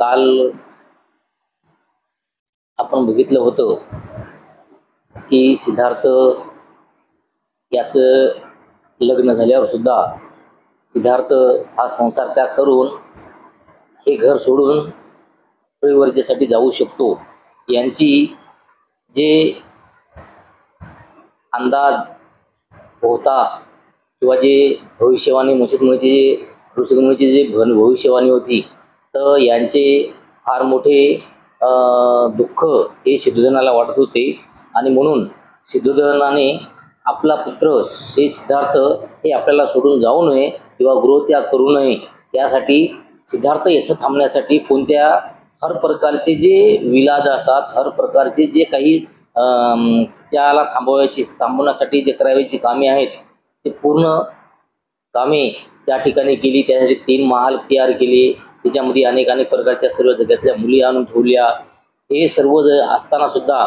काल आपण बघितलं होतं की सिद्धार्थ याचं लग्न झाल्यावर सुद्धा सिद्धार्थ हा संसार त्याग करून हे घर सोडून परिवर्तेसाठी जाऊ शकतो यांची जे अंदाज होता किंवा जे भविष्यवाणी ऋषीमुनीची जे भविष्यवाणी होती, तर यांचे फार मोठे दुःख हे सिद्धोधनाला वाटत होते आणि म्हणून सिद्धोधनाने आपला पुत्र हे सिद्धार्थ हे आपल्याला सोडून जाऊ नये किंवा गृहत्याग करू नये, त्यासाठी सिद्धार्थ येथे थांबण्यासाठी कोणत्या हर प्रकारचे जे विलाज असतात, हर प्रकारचे जे काही त्याला थांबवण्यासाठी जे करायची कामे आहेत ते पूर्ण कामे त्या ठिकाणी केली। त्यासाठी 3 महाल तयार केले, त्याच्यामध्ये अनेक प्रकारच्या सर्व जगातल्या मुली आणून ठेवल्या। हे सर्व असताना सुद्धा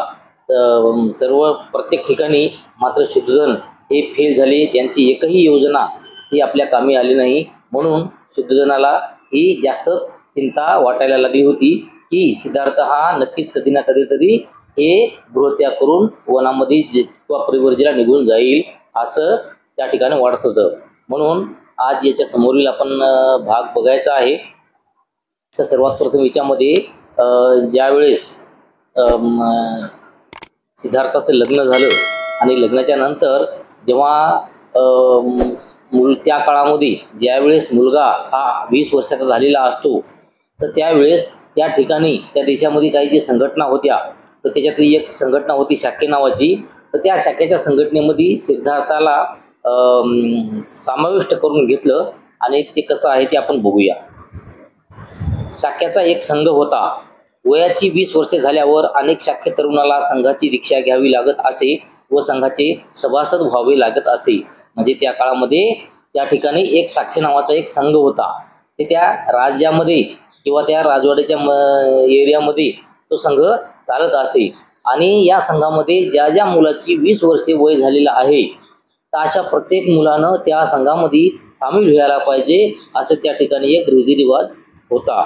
सर्व प्रत्येक ठिकाणी मात्र सिद्धोधन हे फेल झाले, त्यांची एकही योजना ही आपल्या कामी आली नाही। म्हणून सिद्धोधनाला ही जास्त चिंता वाटायला लागली होती की सिद्धार्थ हा नक्कीच कधी ना कधीतरी हे गृहत्याग करून वनामध्ये किंवा परिवर्तीला निघून जाईल असं त्या ठिकाणी वाटत होतं। म्हणून आज याच्या समोरील आपण भाग बघायचा आहे। तर सर्वात प्रथम याच्यामध्ये ज्यावेळेस सिद्धार्थाचं लग्न झालं आणि लग्नाच्या नंतर जेव्हा त्या काळामध्ये ज्यावेळेस मुलगा हा 20 वर्षाचा झालेला असतो, तर त्यावेळेस त्या ठिकाणी त्या देशामध्ये काही जी संघटना होत्या, तर त्याच्यातली एक संघटना होती शाक्य नावाची। तर त्या शाक्याच्या संघटनेमध्ये सिद्धार्थाला समाविष्ट करून घेतलं आणि ते कसं आहे ते आपण बघूया। शाक्याचा एक संघ होता। वयाची 20 वर्षे झाल्यावर अनेक शाक्य तरुणाला संघाची दीक्षा घ्यावी लागत असे व संघाचे सभासद व्हावे लागत असे। म्हणजे त्या काळामध्ये त्या ठिकाणी एक शाक्य नावाचा एक संघ होता, ते त्या राज्यामध्ये किंवा त्या राजवाड्याच्या एरियामध्ये तो संघ चालत असे आणि या संघामध्ये ज्या ज्या मुलाची 20 वर्षे वय झालेलं आहे, तर अशा प्रत्येक मुलानं त्या संघामध्ये सामील व्हायला पाहिजे असं त्या ठिकाणी एक रीतिरिवाज होता।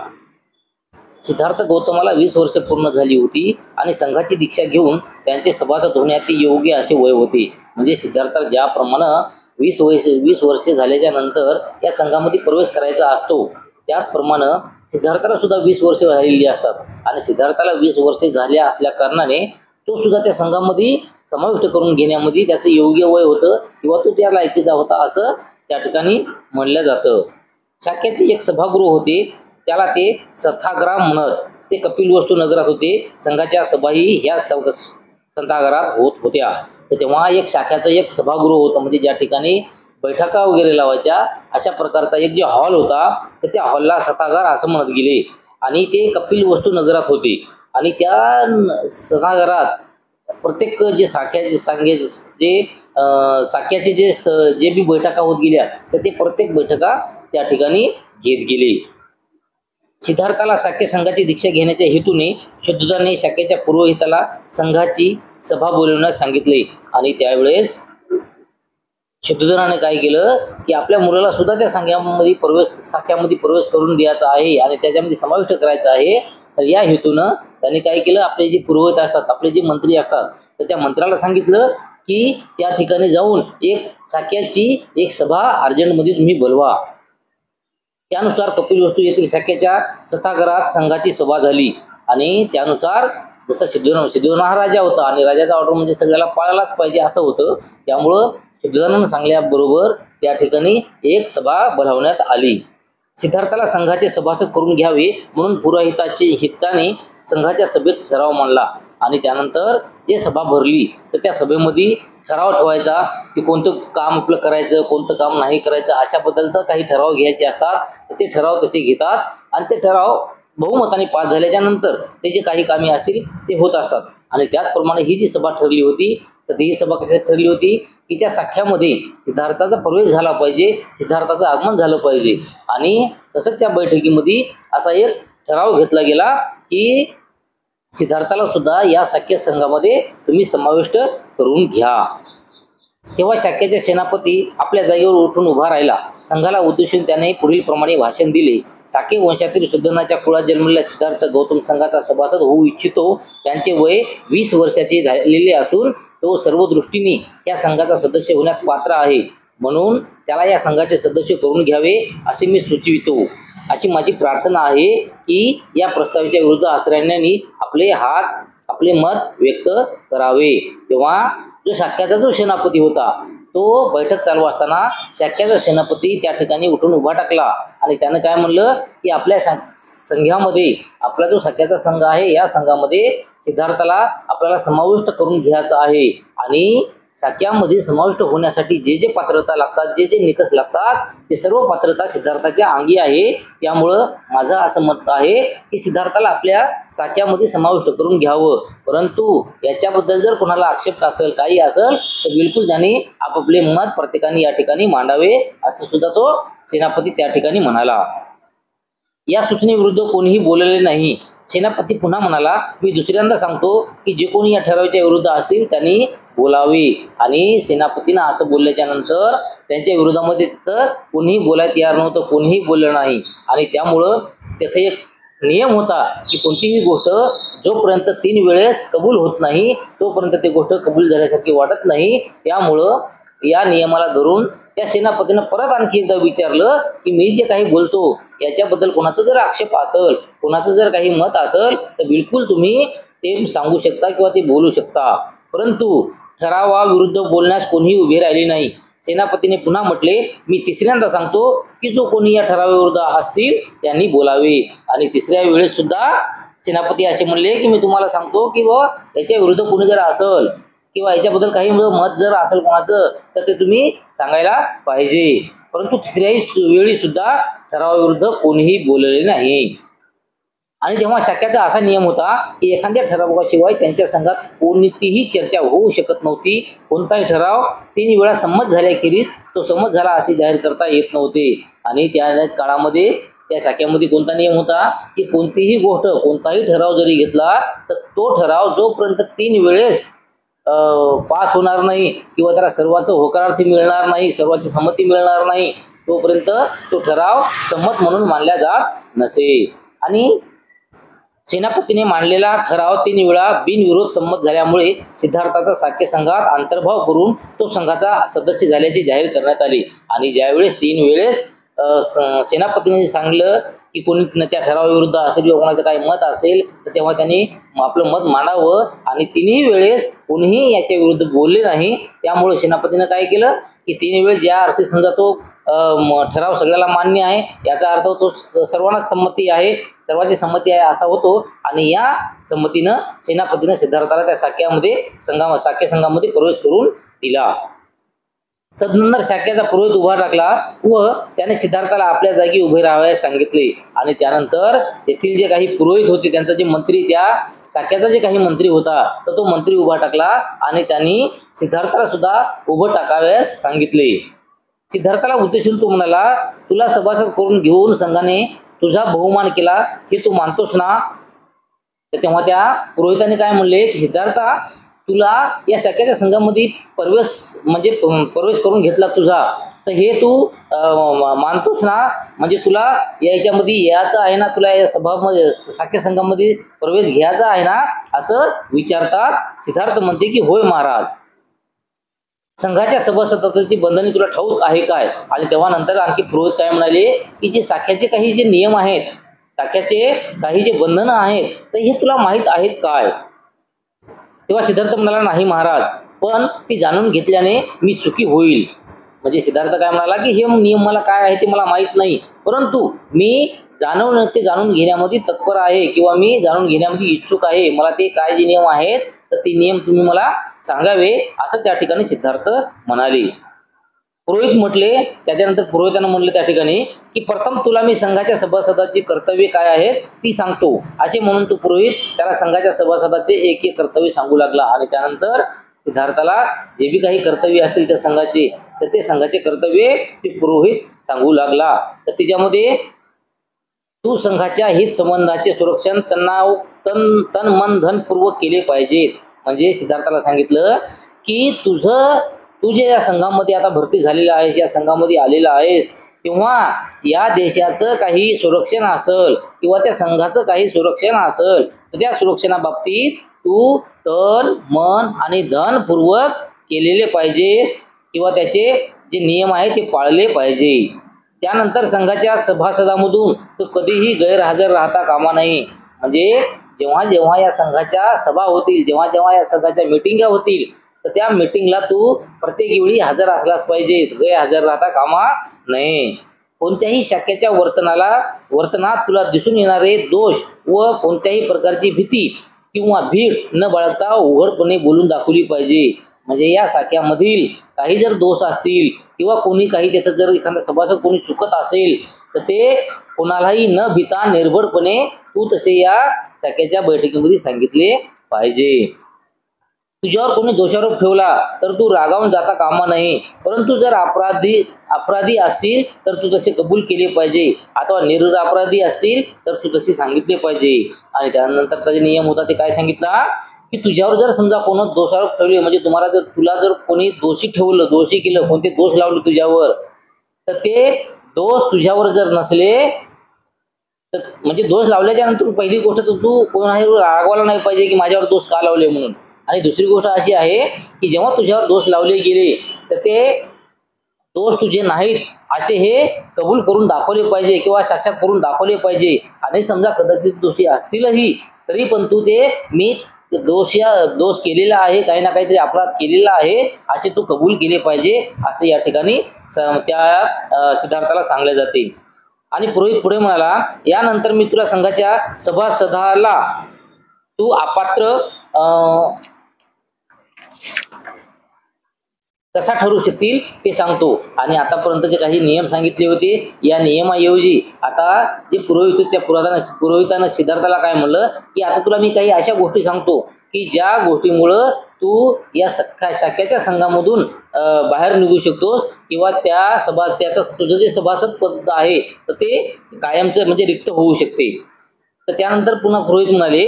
सिद्धार्थ गौतमाला 20 वर्षे पूर्ण झाली होती आणि संघाची दीक्षा घेऊन त्यांचे सभासद होण्यात योग्य असे वय होते। म्हणजे सिद्धार्थाला ज्याप्रमाणे 20 वर्षे झाल्याच्या नंतर या संघामध्ये प्रवेश करायचा असतो, त्याचप्रमाणे सिद्धार्थाला सुद्धा 20 वर्षे झालेली असतात आणि सिद्धार्थाला 20 वर्षे झाल्या असल्या कारणाने तो सुद्धा त्या संघामध्ये समाविष्ट करून घेण्यामध्ये त्याचं योग्य वय होतं किंवा तो त्या लायकीचा होता असं त्या ठिकाणी म्हणलं जातं। शाक्याचे एक सभागृह होते, त्याला ते सभागृह म्हणत। ते कपिलवस्तू नगरात होते। संघाच्या सभाही ह्या सभागृहात होत होत्या। तर तेव्हा एक शाक्याचं एक सभागृह होतं, म्हणजे ज्या ठिकाणी बैठका वगैरे लावायच्या अशा प्रकारचा एक जे हॉल होता, तर त्या हॉलला सभागृह असं म्हणत गेले आणि ते कपिलवस्तू नगरात होते। आणि त्या सभागृहात प्रत्येक जे शाक्याचे जे बी बैठका होत गेल्या, तर ते प्रत्येक बैठका त्या ठिकाणी घेत गेले। सिद्धार्थाला शाक्य संघाची दीक्षा घेण्याच्या हेतूने सिद्धोधनाने शाक्याच्या पुरोहिताला संघाची सभा बोलवण्यास सांगितले आणि त्यावेळेस सिद्धोधनाने काय केलं की आपल्या मुलाला सुद्धा त्या शाक्यामध्ये प्रवेश करून द्यायचा आहे आणि त्याच्यामध्ये समाविष्ट करायचा आहे। तर या हेतूनं त्यांनी काय केलं, आपले जे पुरोहित असतात, आपले जे मंत्री असतात, तर त्या मंत्र्याला सांगितलं की त्या ठिकाणी जाऊन एक शाक्याची एक सभा अर्जंटमध्ये तुम्ही बोलवा। त्यानुसार कपिलवस्तू येथील शाक्याच्या सभागृहात संघाची सभा झाली आणि त्यानुसार जसं सिद्धोधन हा राजा होता आणि राजाचा ऑर्डर म्हणजे सगळ्याला पाळायलाच पाहिजे असं होतं, त्यामुळं सिद्धोधनानं सांगल्याबरोबर त्या ठिकाणी एक सभा बोलावण्यात आली। सिद्धार्थाला संघाचे सभासद करून घ्यावे म्हणून पुरोहिताचे हिताने संघाच्या सभेत ठराव मांडला आणि त्यानंतर जे सभा भरली, तर त्या सभेमध्ये ठराव ठेवायचा की कोणतं काम आपलं करायचं, कोणतं काम नाही करायचं, अशाबद्दलचा काही ठराव घ्यायचे असतात। तर ते ठराव कसे घेतात आणि ते ठराव बहुमताने पास झाल्याच्या नंतर ते जे काही कामे असतील ते होत असतात। आणि त्याचप्रमाणे ही जी सभा ठरली होती, तर ही सभा कशी ठरली होती की त्या शाख्यामध्ये सिद्धार्थाचा प्रवेश झाला पाहिजे, सिद्धार्थाचं आगमन झालं पाहिजे। आणि तसंच त्या बैठकीमध्ये असा एक ठराव घेतला गेला की सिद्धार्थाला सुद्धा या शाक्य संघामध्ये तुम्ही समाविष्ट करून घ्या। तेव्हा शाक्याचे सेनापती आपल्या जागेवर उठून उभा राहिला। संघाला उद्देशून त्याने पुढील प्रमाणे भाषण दिले साके वंशातील शूद्रनाच्या कुळात जन्मलेला सिद्धार्थ गौतम संघाचा सभासद होऊ इच्छितो. त्यांचे वय 20 वर्षाचे झालेले असून तो सर्व दृष्टीने या संघाचा सदस्य होण्यास पात्र आहे. म्हणून त्याला या संघाचे सदस्य करून घ्यावे असे मी सुचवितो. अशी माझी प्रार्थना आहे की या प्रस्तावाच्या विरुद्ध आश्रयांनी आपले मत व्यक्त करावे. तेव्हा जो शाक्याचा जो सेनापती होता तो बैठक चालू असताना शाक्याचा सेनापती त्या ठिकाणी उठून उभा टाकला आणि त्यानं काय म्हणलं की आपल्या संघामध्ये आपला जो शाक्याचा संघ आहे या संघामध्ये सिद्धार्थाला आपल्याला समाविष्ट करून घ्यायचं आहे. आणि शाक्यामध्ये समाविष्ट होण्यासाठी जे जे पात्रता लागतात, जे जे निकष लागतात ते सर्व पात्रता सिद्धार्थाच्या अंगी आहे. त्यामुळं माझं असं मत आहे की सिद्धार्थाला आपल्या शाक्यामध्ये समाविष्ट करून घ्यावं. परंतु याच्याबद्दल जर कोणाला आक्षेप असेल, काही असेल तर बिलकुल त्याने आपापले मत प्रत्येकाने या ठिकाणी मांडावे असं सुद्धा तो सेनापती त्या ठिकाणी म्हणाला. या सूचनेविरुद्ध कोणीही बोलले नाही. सेनापती पुन्हा म्हणाला, मी दुसऱ्यांदा सांगतो की जे कोणी या ठरावाच्या विरुद्ध असतील त्यांनी बोलावे. आणि सेनापतीनं असं बोलल्याच्या नंतर त्यांच्या विरोधामध्ये तर कोणीही बोलायला तयार नव्हतं, कोणीही बोललं नाही. आणि त्यामुळं तेथे एक नियम होता की कोणतीही गोष्ट जोपर्यंत 3 वेळेस कबूल होत नाही तोपर्यंत ती गोष्ट कबूल झाल्यासारखी वाटत नाही. त्यामुळं या नियमाला धरून त्या सेनापतीनं परत आणखी एकदा विचारलं की मी जे काही बोलतो याच्याबद्दल कोणाचा जर आक्षेप असेल, कोणाचं जर काही मत असेल तर बिलकुल तुम्ही ते सांगू शकता किंवा ते बोलू शकता. परंतु ठरावाविरुद्ध बोलण्यास कोणीही उभे राहिले नाही. सेनापतीने पुन्हा म्हटले, मी तिसऱ्यांदा सांगतो की जो कोणी या ठरावाविरुद्ध असतील त्यांनी बोलावे. आणि तिसऱ्या वेळेस सुद्धा सेनापती असे म्हणले की मी तुम्हाला सांगतो की याच्या विरुद्ध कोणी जर असेल किंवा याच्याबद्दल काही मत जर असेल कोणाचं तर ते तुम्ही सांगायला पाहिजे. परंतु तिसऱ्याही वेळी सुद्धा ठरावाविरुद्ध कोणीही बोलले नाही. आणि तेव्हा शाक्याचा असा नियम होता की एखाद्या ठरावाशिवाय त्यांच्या संघात कोणतीही चर्चा होऊ शकत नव्हती. कोणताही ठराव 3 वेळा संमत झाल्याखेरीज तो संमत झाला असे जाहीर करता येत नव्हते. आणि त्या काळामध्ये त्या शाखेमध्ये कोणता नियम होता की कोणतीही गोष्ट, कोणताही ठराव जरी घेतला तर तो ठराव जोपर्यंत 3 वेळेस पास होणार नाही किंवा त्याला सर्वांचं होकारार्थी मिळणार नाही, सर्वांची संमती मिळणार नाही तोपर्यंत तो ठराव संमत म्हणून मानला जात नसे. आणि सेनापतीने मांडलेला ठराव 3 वेळा बिनविरोध संमत झाल्यामुळे सिद्धार्थाचा शाक्य संघात अंतर्भाव करून तो संघाचा सदस्य झाल्याचे जाहीर करण्यात आले. आणि ज्यावेळेस 3 वेळेस सेनापतीने सांगितलं की कोणी त्या ठरावाविरुद्ध असेल किंवा कोणाचं काही मत असेल तर तेव्हा त्यांनी आपलं मत मांडावं. आणि 3ही वेळेस कोणीही याच्या विरुद्ध बोलले नाही. त्यामुळे सेनापतीनं काय केलं की 3 वेळेस ज्या अर्थी समजा तो ठराव सगळ्याला मान्य आहे याचा अर्थ तो सर्वांनाच संमती आहे, सर्वांची संमती आहे असा होतो. आणि या संमतीनं सेनापतीनं सिद्धार्थाला त्या शाक्य संघामध्ये प्रवेश करून दिला. तदनंतर शाक्याचा पुरोहित उभा टाकला व त्याने सिद्धार्थाला आपल्या जागी उभे राहावयास सांगितले. आणि त्यानंतर तेथील जे काही पुरोहित होते त्यांचा जे मंत्री, त्या शाक्याचा जे काही मंत्री होता तर तो मंत्री उभा टाकला आणि त्यांनी सिद्धार्थाला सुद्धा उभं टाकावयास सांगितले. सिद्धार्थाला उद्देशून तो म्हणाला, तुला सभासद करून घेऊन संघाने तुझा बहुमान केला हे तू मानतोस ना. तर तेव्हा त्या पुरोहिताने काय म्हणले की सिद्धार्था, तुला या शाक्याच्या संघामध्ये प्रवेश करून घेतला तुझा, तर हे तू मानतोस ना. म्हणजे तुला याच्यामध्ये यायचं आहे ना, तुला या सभामध्ये शाक्य संघामध्ये प्रवेश घ्यायचा आहे ना असं विचारतात. सिद्धार्थ म्हणते की होय महाराज. संघाच्या सभासदाची बंधने तुला ठाऊक आहे काय. आणि तेव्हा नंतर आणखी पुरोहित काय म्हणाले की जे शाख्याचे काही जे नियम आहेत, शाख्याचे काही जे बंधनं आहेत तर हे तुला माहीत आहेत काय. तेव्हा सिद्धार्थ म्हणाला, नाही महाराज, पण ती जाणून घेतल्याने मी सुखी होईल. म्हणजे सिद्धार्थ काय म्हणाला की हे नियम मला काय आहे ते मला माहीत नाही, परंतु मी जाणून घेण्यामध्ये तत्पर आहे किंवा मी जाणून घेण्यामध्ये इच्छुक आहे. मला ते काय जे नियम आहेत तर ते नियम तुम्ही मला सांगावे असं त्या ठिकाणी सिद्धार्थ म्हणाले. पुरोहित म्हटले, त्याच्यानंतर पुरोहितानं म्हटलं त्या ठिकाणी की प्रथम तुला मी संघाच्या सभासदाची कर्तव्य काय आहेत ती सांगतो. असे म्हणून तो पुरोहित त्याला संघाच्या सभासदाचे एक एक कर्तव्य सांगू लागला. आणि त्यानंतर सिद्धार्थाला जे बी काही कर्तव्य असतील त्या संघाचे तर ते संघाचे कर्तव्य ते पुरोहित सांगू लागला. तर त्याच्यामध्ये तू संघाच्या हित संबंधाचे संरक्षण तन मन धनपूर्वक केले पाहिजेत. म्हणजे सिद्धार्थाला सांगितलं की तू जे या संघामध्ये आता भरती झालेला आहेस, या संघामध्ये आलेला आहेस तेव्हा या देशाचं काही सुरक्षण असेल किंवा त्या संघाचं काही सुरक्षण असेल तर त्या सुरक्षणाबाबतीत तू तन मन आणि धन पूर्वक केलेले पाहिजेस किंवा त्याचे जे नियम आहे ते पाळले पाहिजे. त्यानंतर संघाच्या सभासदांमधून तो कधीही गैरहजर राहता कामा नये. म्हणजे जेव्हा जेव्हा या संघाच्या सभा होतील, जेव्हा जेव्हा या संघाच्या मिटिंगा होतील तर त्या मिटिंगला तू प्रत्येक वेळी हजर असलाच पाहिजेस, गैरहजर राहता कामा नये. कोणत्याही शाखेच्या वर्तनात तुला दिसून येणारे दोष व कोणत्याही प्रकारची भीती किंवा भीड न बाळगता उघडपणे बोलून दाखवली पाहिजे. म्हणजे या शाखेमधील काही जर दोष असतील किंवा कोणी काही त्याचं जर एखादा सभासद कोणी चुकत असेल तर ते कोणालाही न भीता निर्भयपणे तू तसे या शाखेच्या बैठकीमध्ये सांगितले पाहिजे. तुझ्यावर कोणी दोषारोप ठेवला तर तू रागावून जाता कामा नये, परंतु जर अपराधी असतील तर तू तसे कबूल केले पाहिजे अथवा निरपराधी असतील तर तू तसे सांगितले पाहिजे. आणि त्यानंतर त्याचे नियम होता ते काय सांगितला की तुझ्यावर जर समजा कोण दोषारोप ठेवले, म्हणजे तुला जर कोणी दोषी केलं, कोणते दोष लावले तुझ्यावर, तर ते दोष तुझ्यावर जर नसले तर म्हणजे दोष लावल्याच्या नंतर पहिली गोष्ट तर तू कोणाही रागवायला नाही पाहिजे की माझ्यावर दोष का लावले म्हणून. आणि दुसरी गोष्ट अशी आहे की जेव्हा तुझ्यावर दोष लावले गेले तर ते दोष तुझे नाहीत असे हे कबूल करून दाखवले पाहिजे किंवा साक्षात करून दाखवले पाहिजे. आणि समजा कदाचित दोषी असतीलही तरी पण तू ते मी दोष केलेला आहे, काही ना काहीतरी अपराध केलेला आहे असे तू कबूल केले पाहिजे असे या ठिकाणी त्या सिद्धार्थाला सांगले जाते. आणि पुरोहित पुढे म्हणाला, यानंतर मी तुला संघाच्या सभासदाला तू अपात्र कसा ठरू शकतील ते सांगतो. आणि आतापर्यंत जे काही नियम सांगितले होते या नियमाऐवजी आता जे पुरोहित त्या पुरोहितानं सिद्धार्थाला काय म्हणलं की आता तुला मी काही अशा गोष्टी सांगतो की ज्या गोष्टीमुळं तू या शाखेच्या संघामधून बाहेर निघू शकतोस किंवा त्याचं तुझं जे सभासद पद आहे तर ते कायमचं म्हणजे रिक्त होऊ शकते. तर त्यानंतर पुन्हा पुरोहित म्हणाले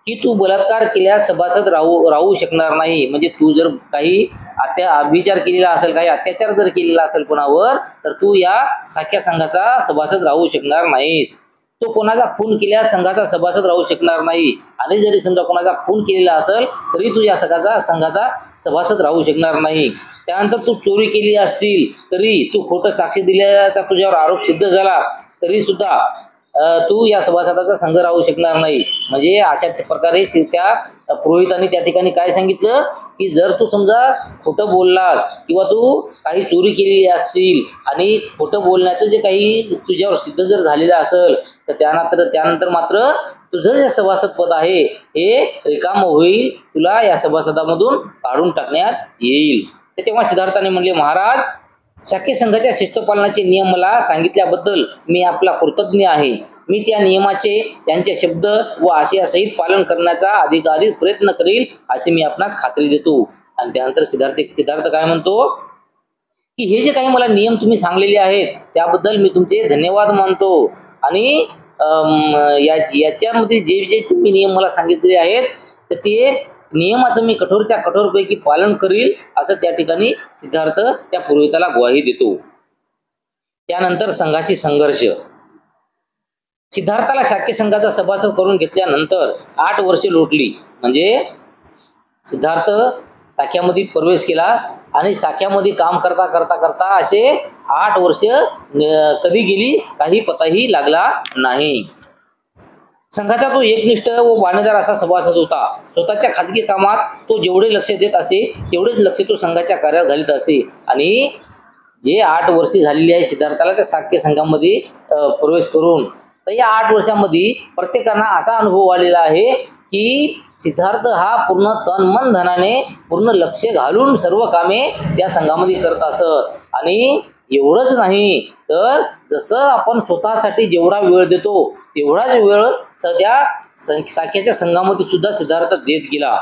की तू बलात्कार केल्यास सभासद राहू शकणार नाही. म्हणजे तू जर काही अत्याचार केलेला असेल, काही अत्याचार जर केलेला असेल कोणावर तर तू या साख्या संघाचा सभासद राहू शकणार नाहीस. तो कोणाचा खून केल्यास संघाचा सभासद राहू शकणार नाही. आणि जरी समजा कोणाचा खून केलेला असेल तरी तू या संघाचा सभासद राहू शकणार नाही. त्यानंतर तू चोरी केली असतील तरी, तू खोटं साक्षी दिल्याचा तुझ्यावर आरोप सिद्ध झाला तरी सुद्धा तू या सभासदाचा संघ राहू शकणार नाही. म्हणजे अशा प्रकारे त्या पुरोहितांनी त्या ठिकाणी काय सांगितलं की जर तू समजा खोटं बोललास किंवा तू काही चोरी केलेली असतील आणि खोटं बोलण्याचं जे काही तुझ्यावर सिद्ध जर झालेलं असेल तर त्यानंतर मात्र तुझं जे सभासद पद आहे हे रिकाम होईल, तुला या सभासदामधून काढून टाकण्यात येईल. तर तेव्हा सिद्धार्थाने म्हणले, महाराज, शाखेय संघाच्या शिस्तपालनाचे नियम मला सांगितल्याबद्दल मी आपला कृतज्ञ आहे. मी त्या नियमाचे त्यांचे शब्द व आशयासहित पालन करण्याचा अधिकाधिक प्रयत्न करील असे मी आपणास खात्री देतो. आणि त्यानंतर सिद्धार्थ काय म्हणतो की हे जे काही मला नियम तुम्ही सांगलेले आहेत त्याबद्दल मी तुमचे धन्यवाद मानतो. आणि याच्यामध्ये जे जे तुम्ही नियम मला सांगितलेले आहेत तर ते नियमाचं मी कठोरच्या कठोरपैकी पालन करील असं त्या ठिकाणी सिद्धार्थ त्या पुरोहिताला ग्वाही देतो. त्यानंतर संघाशी संघर्ष. सिद्धार्थाला शाखेय संघाचा सभासद करून घेतल्यानंतर 8 वर्षे लोटली. म्हणजे सिद्धार्थ शाख्यामध्ये प्रवेश केला आणि शाख्यामध्ये काम करता करता करता असे 8 वर्ष कधी गेली काही पताही लागला नाही. संघाचा तो एकनिष्ठ व वाणेदार असा सभासद होता. स्वतःच्या खाजगी कामात तो जेवढे लक्ष देत असे तेवढेच लक्ष तो संघाच्या कार्यात घालीत असे. आणि जे 8 वर्षे झालेली आहे सिद्धार्थाला त्या शाखेय संघामध्ये प्रवेश करून, तर या 8 वर्षांमध्ये प्रत्येकांना असा अनुभव आलेला आहे की सिद्धार्थ हा पूर्ण तन मन धनाने पूर्ण लक्ष घालून सर्व कामे त्या संघामध्ये करत असत. आणि एवढंच नाही तर जसं आपण स्वतःसाठी जेवढा वेळ देतो तेवढाच वेळ सध्या शाखेच्या संघामध्ये सुद्धा सिद्धार्थ देत गेला.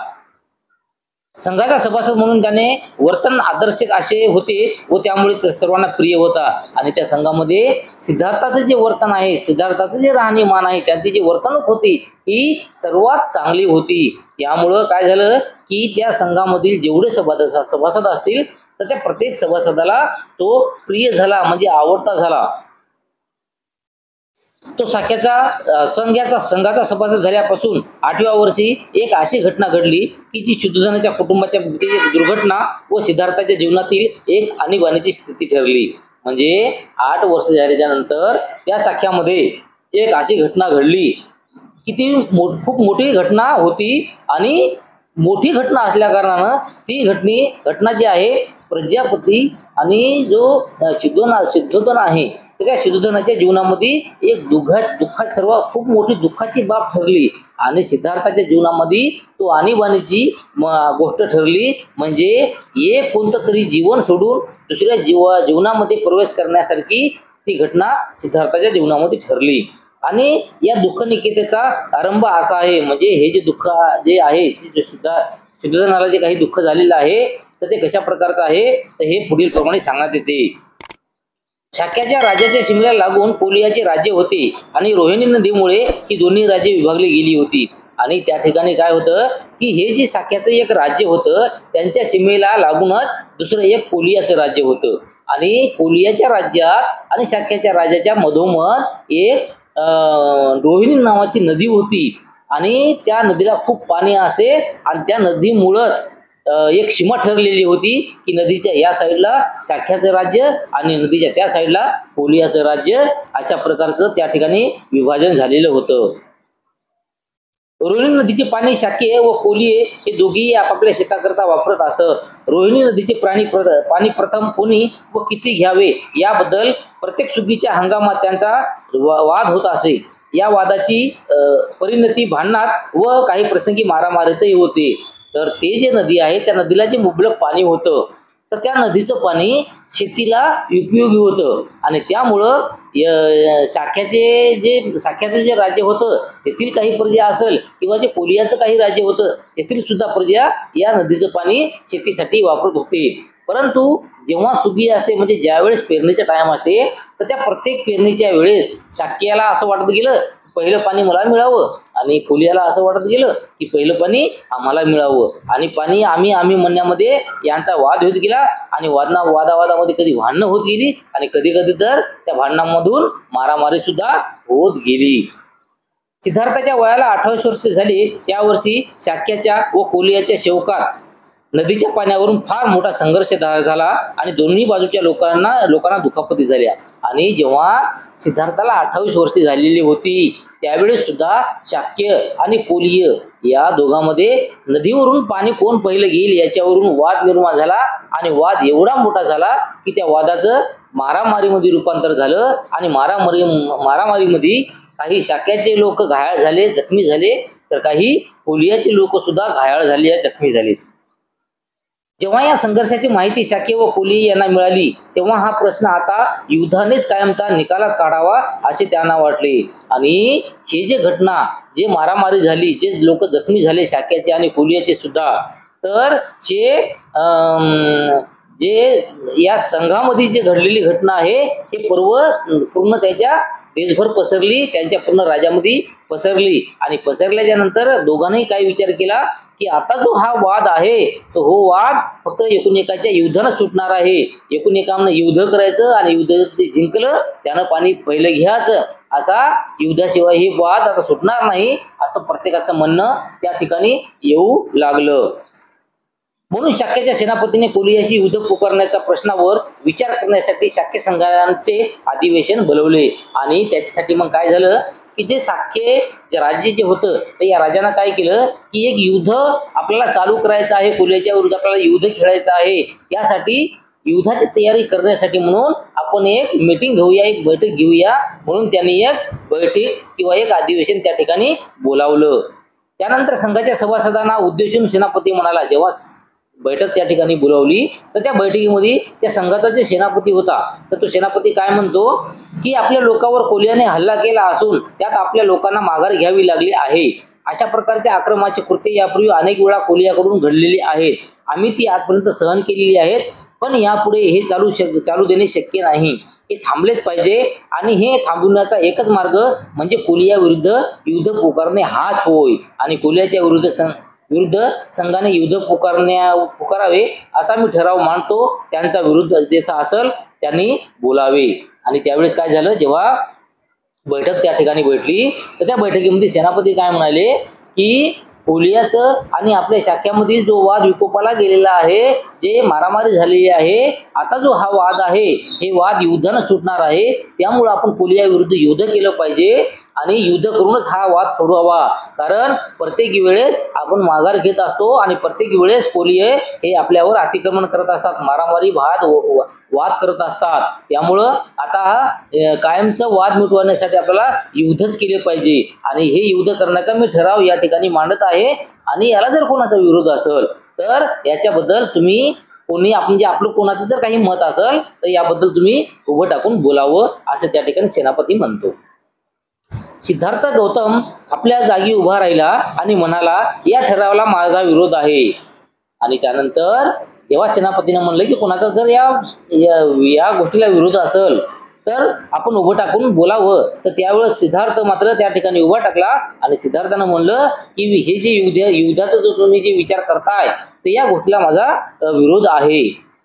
संघाचा सभासद म्हणून त्याने वर्तन आदर्शक असे होते व त्यामुळे सर्वांना प्रिय होता. आणि त्या संघामध्ये सिद्धार्थाचं जे वर्तन आहे, सिद्धार्थाचं जे राहणीमान आहे, त्यांची जी वर्तणूक होती ही सर्वात चांगली होती. यामुळं काय झालं की त्या संघामधील जेवढे सभासद असतील तर त्या प्रत्येक सभासदाला तो प्रिय झाला, म्हणजे आवडता झाला. तो संघाचा सभासद झाल्यापासून 8व्या वर्षी एक अशी घटना घडली की जी शुद्धोधनाच्या कुटुंबाच्या एक दुर्घटना व सिद्धार्थाच्या जीवनातील एक आणीबाणीची स्थिती ठरली. म्हणजे 8 वर्ष झाल्याच्या नंतर त्या शाख्यामध्ये एक अशी घटना घडली की ती खूप मोठी घटना होती, आणि मोठी घटना असल्या कारणानं ती घटना जी आहे, प्रजापती आणि जो शुद्धोधन आहे, तर त्या शुद्धोधनाच्या जीवनामध्ये एक दुःखात सर्व खूप मोठी दुःखाची बाब ठरली. आणि सिद्धार्थाच्या जीवनामध्ये तो आणीबाणीची गोष्ट ठरली. म्हणजे एक कोणतं तरी जीवन सोडून दुसऱ्या जीवनामध्ये प्रवेश करण्यासारखी ती घटना सिद्धार्थाच्या जीवनामध्ये ठरली. आणि या दुःखनिकेतेचा आरंभ असा आहे, म्हणजे हे जे दुःख जे आहे, शुद्धोधनाला जे काही दुःख झालेलं आहे, तर ते कशा प्रकारचं आहे, तर हे पुढील प्रमाणे सांगण्यात येते. शाक्याच्या राज्याच्या सीमेला लागून कोलियाचे राज्य होते, आणि रोहिणी नदीमुळे ही दोन्ही राज्ये विभागली गेली होती. आणि त्या ठिकाणी काय होतं की हे जे शाक्याचं एक राज्य होतं, त्यांच्या सीमेला लागूनच दुसरं एक कोलियाचं राज्य होतं. आणि कोलियाच्या राज्यात आणि शाक्याच्या राज्याच्या मधोमध एक रोहिणी नावाची नदी होती, आणि त्या नदीला खूप पाणी असे, आणि त्या नदीमुळंच एक सीमा ठरलेली होती की नदीच्या या साईडला शाक्याचं राज्य आणि नदीच्या त्या साईडला कोलियाचं राज्य, अशा प्रकारचं त्या ठिकाणी विभाजन झालेलं होतं. रोहिणी नदीचे पाणी शाक्य व कोलिये हे दोघेही आपापल्या शेताकरता वापरत असत. रोहिणी नदीचे पाणी प्रथम कोणी व किती घ्यावे याबद्दल प्रत्येक सुगीच्या हंगामात त्यांचा वाद होत असे. या वादाची परिणती भांडणात व काही प्रसंगी मारामारीतही होते. तर ते जे नदी आहे, त्या नदीला जे मुबलक पाणी होतं, तर त्या नदीचं पाणी शेतीला उपयोगी होतं, आणि त्यामुळं शाक्याचं जे राज्य होतं तेथील काही प्रजा असेल, किंवा जे कोलियाचं काही राज्य होतं तेथील सुद्धा प्रजा या नदीचं पाणी शेतीसाठी वापरत होते. परंतु जेव्हा सुगी असते, म्हणजे ज्यावेळेस पेरणीचा टाइम असते, तर त्या प्रत्येक पेरणीच्या वेळेस शाक्याला असं वाटत गेलं पहिलं पाणी मला मिळावं, आणि कोलियाला असं वाटत गेलं की पहिलं पाणी आम्हाला मिळावं, आणि पाणी आम्ही म्हणण्यामध्ये यांचा वाद होत गेला, आणि वादावादामध्ये कधी भांडणं होत गेली, आणि कधी कधी तर त्या भांडणांमधून मारामारी सुद्धा होत गेली. सिद्धार्थाच्या वयाला 28 वर्ष झाली त्या वर्षी शाक्याच्या व कोलियाच्या सेवकात नदीच्या पाण्यावरून फार मोठा संघर्ष झाला, आणि दोन्ही बाजूच्या लोकांना दुखापती झाल्या. आणि जेव्हा सिद्धार्थाला 28 वर्षे झालेली होती, त्यावेळेस सुद्धा शाक्य आणि कोलिय या दोघांमध्ये नदीवरून पाणी कोण पहिलं घेईल याच्यावरून वाद निर्माण झाला, आणि वाद एवढा मोठा झाला की त्या वादाचं मारामारीमध्ये रूपांतर झालं. आणि मारामारीमध्ये काही शाक्याचे लोक घायाळ झाले, जखमी झाले, तर काही कोलियाचे लोक सुद्धा घायाळ झाले, जखमी झाले. जेव्हा या संघर्षाची माहिती शाक्य व कोलिय यांना मिळाली, तेव्हा हा प्रश्न आता युद्धानेच कायमचा निकालात काढावा असे त्यांना वाटले. आणि हे जे घटना, जे मारामारी झाली, जे लोक जखमी झाले शाक्याचे आणि कोलियाचे सुद्धा, तर जे या संघामध्ये जे घडलेली घटना आहे, हे पूर्ण त्याच्या देशभर पसरली, त्यांच्या पूर्ण राज्यामध्ये पसरली. आणि पसरल्याच्या नंतर दोघांनी काय विचार केला की आता जो हा वाद आहे, तो हो वाद फक्त एकूणएकाच्या युद्धानं सुटणार आहे. एकूणएकानं युद्ध करायचं, आणि युद्ध जिंकलं त्यानं पाणी पहिलं घ्यायचं, असा युद्धाशिवाय ही वाद आता सुटणार नाही, असं प्रत्येकाचं म्हणणं त्या ठिकाणी येऊ लागलं. म्हणून शाक्याच्या सेनापतीने कोलियाशी युद्ध पुकारण्याच्या प्रश्नावर विचार करण्यासाठी शाक्य संघाचे अधिवेशन बोलवले. आणि त्याच्यासाठी मग काय झालं की जे शाक्य राज्य जे होतं, तर या राजानं काय केलं की एक युद्ध आपल्याला चालू करायचं आहे, कोलियाच्या विरुद्ध आपल्याला युद्ध खेळायचं आहे. यासाठी युद्धाची तयारी करण्यासाठी म्हणून आपण एक मीटिंग घेऊया, एक बैठक घेऊया, म्हणून त्यांनी एक बैठक किंवा एक अधिवेशन त्या ठिकाणी बोलावलं. त्यानंतर संघाच्या सभासदांना उद्देशून सेनापती म्हणाला, जेव्हा बैठक त्या ठिकाणी बोलावली, तर त्या बैठकीमध्ये त्या संघाचा जे सेनापती होता, तर तो सेनापती काय म्हणतो की आपल्या लोकांवर कोलियाने हल्ला केला असून त्यात आपल्या लोकांना माघार घ्यावी लागली आहे. अशा प्रकारच्या आक्रमणाची कृत्ये यापूर्वी अनेक वेळा कोलियाकडून घडलेली आहेत. आम्ही ती आजपर्यंत सहन केलेली आहेत, पण यापुढे हे चालू देणे शक्य नाही. हे थांबलेच पाहिजे, आणि हे थांबवण्याचा एकच मार्ग म्हणजे कोलिया विरुद्ध युद्ध पुकारणे हाच होय. आणि कोलियाच्या विरुद्ध विरुद्ध संघाने युद्ध पुकारावे असा मी ठराव मांडतो. त्यांचा विरुद्ध जेथे असेल त्यांनी बोलावे. आणि त्यावेळेस काय झालं, जेव्हा बैठक त्या ठिकाणी बैठली तर त्या बैठकीमध्ये सेनापती काय म्हणाले की कोलियाचं आणि आपल्या शाख्यामधील जो वाद विकोपाला गेलेला आहे, जे मारामारी झालेली आहे, आता जो हा वाद आहे हे वाद युद्धानं सुटणार आहे. त्यामुळे आपण कोलिया विरुद्ध युद्ध केलं पाहिजे आणि युद्ध करूनच हा वाद सोडवावा. कारण प्रत्येक वेळेस आपण माघार घेत असतो आणि प्रत्येक वेळेस कोलिये हे आपल्यावर अतिक्रमण करत असतात, मारामारी वाद करत असतात. त्यामुळं आता कायमचा वाद मिटवण्यासाठी आपल्याला युद्धच केले पाहिजे आणि हे युद्ध करण्याचा मी ठराव या ठिकाणी मांडत आहे. आणि याला जर कोणाचा विरोध असेल तर याच्याबद्दल तुम्ही कोणी आपलं कोणाचं जर काही मत असेल तर याबद्दल तुम्ही उभं टाकून बोलावं असं त्या ठिकाणी सेनापती म्हणतो. सिद्धार्थ गौतम आपल्या जागी उभा राहिला आणि म्हणाला, या ठरावाला माझा विरोध आहे. आणि त्यानंतर जेव्हा सेनापतीने म्हणलं की कोणाचा जर या गोष्टीला विरोध असेल तर आपण उभं टाकून बोलावं, तर त्यावेळेस सिद्धार्थ मात्र त्या ठिकाणी उभा टाकला आणि सिद्धार्थानं म्हणलं की हे जे युद्धाचा जो तुम्ही जे विचार करताय तर या गोष्टीला माझा विरोध आहे.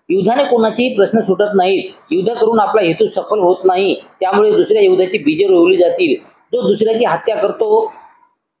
युद्धाने कोणाची प्रश्न सुटत नाहीत, युद्ध करून आपला हेतू सफल होत नाही, त्यामुळे दुसऱ्या युद्धाची बीजे रोवली जातील. जो दुसऱ्याची हत्या करतो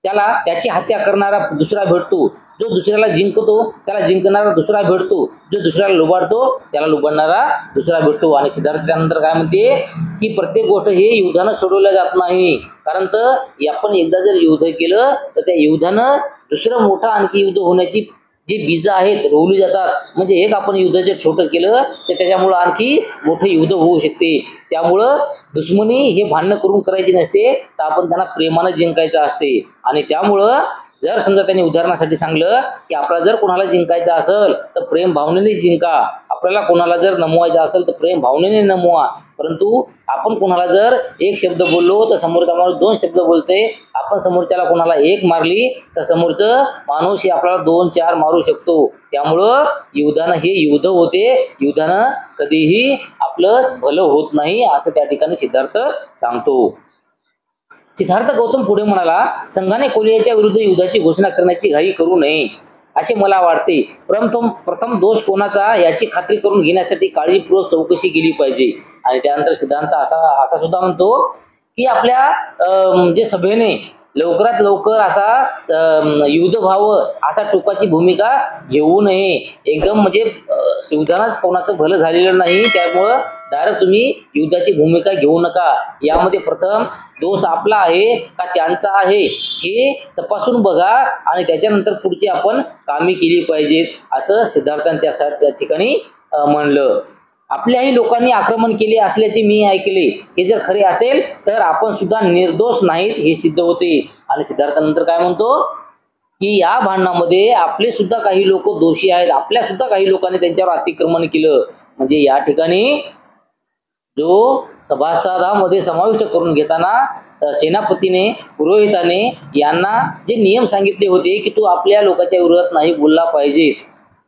त्याला त्याची हत्या करणारा दुसरा भेटतो, जो दुसऱ्याला जिंकतो त्याला जिंकणारा दुसरा भेटतो, जो दुसऱ्याला लुबाडतो त्याला लुबाडणारा दुसरा भेटतो. आणि सिद्धार्थ त्यानंतर काय म्हणते की प्रत्येक गोष्ट हे युद्धानं सोडवल्या जात नाही. कारण तर आपण एकदा जर युद्ध केलं तर त्या युद्धानं दुसरं मोठं आणखी युद्ध होण्याची जे बीज आहेत रोवली जातात. म्हणजे एक आपण युद्ध जर छोटं केलं तर त्याच्यामुळं आणखी मोठं युद्ध होऊ शकते. त्यामुळं दुश्मनी हे भांडणं करून करायची नसते, तर आपण त्यांना प्रेमानं जिंकायचं असते. आणि त्यामुळं जर समजा त्यांनी उदाहरणासाठी सांगलं की आपल्याला जर कोणाला जिंकायचं असेल तर प्रेम भावनेने जिंका, आपल्याला कोणाला जर नमवायचं असेल तर प्रेम भावनेने नमवा. परंतु आपण कोणाला जर एक शब्द बोललो तर समोरचा माणूस 2 शब्द बोलते. आपण समोरच्याला कोणाला 1 मारली तर समोरचं माणूस हे आपल्याला 2-4 मारू शकतो. त्यामुळं युद्धानं हे युद्ध होते, युद्धानं कधीही आपलं भलं होत नाही असं त्या ठिकाणी सिद्धार्थ सांगतो. सिद्धार्थ गौतम पुढे म्हणाला, संघाने कोलियाच्या विरुद्ध युद्धाची घोषणा करण्याची घाई करू नये असे मला वाटते. प्रथम दोष कोणाचा याची खात्री करून घेण्यासाठी काळजीपूर्वक चौकशी केली पाहिजे. आणि त्यानंतर सिद्धांत असा सुद्धा म्हणतो की आपल्या जे सभेने लवकरात लवकर असा युद्ध व्हावं असा टोकाची भूमिका घेऊ नये. एकदम म्हणजे युद्धात कोणाचं भलं झालेलं नाही, त्यामुळं डायरेक्ट तुम्ही युद्धाची भूमिका घेऊ नका. यामध्ये प्रथम दोष आपला आहे का त्यांचा आहे हे तपासून बघा आणि त्याच्यानंतर पुढची आपण कामे केली पाहिजेत असं सिद्धार्थांनी त्या ठिकाणी म्हणलं. आपल्याही लोकांनी आक्रमण केले असल्याचे मी ऐकले, हे जर खरे असेल तर आपण सुद्धा निर्दोष नाहीत हे सिद्ध होते. आणि सिद्धार्थानंतर काय म्हणतो की या भांडणामध्ये आपले सुद्धा काही लोक दोषी आहेत, आपल्या सुद्धा काही लोकांनी त्यांच्यावर अतिक्रमण केलं. म्हणजे या ठिकाणी जो सभासदामध्ये समाविष्ट करून घेताना सेनापतीने पुरोहिताने यांना जे नियम सांगितले होते की तू आपल्या लोकांच्या विरोधात नाही बोलला पाहिजे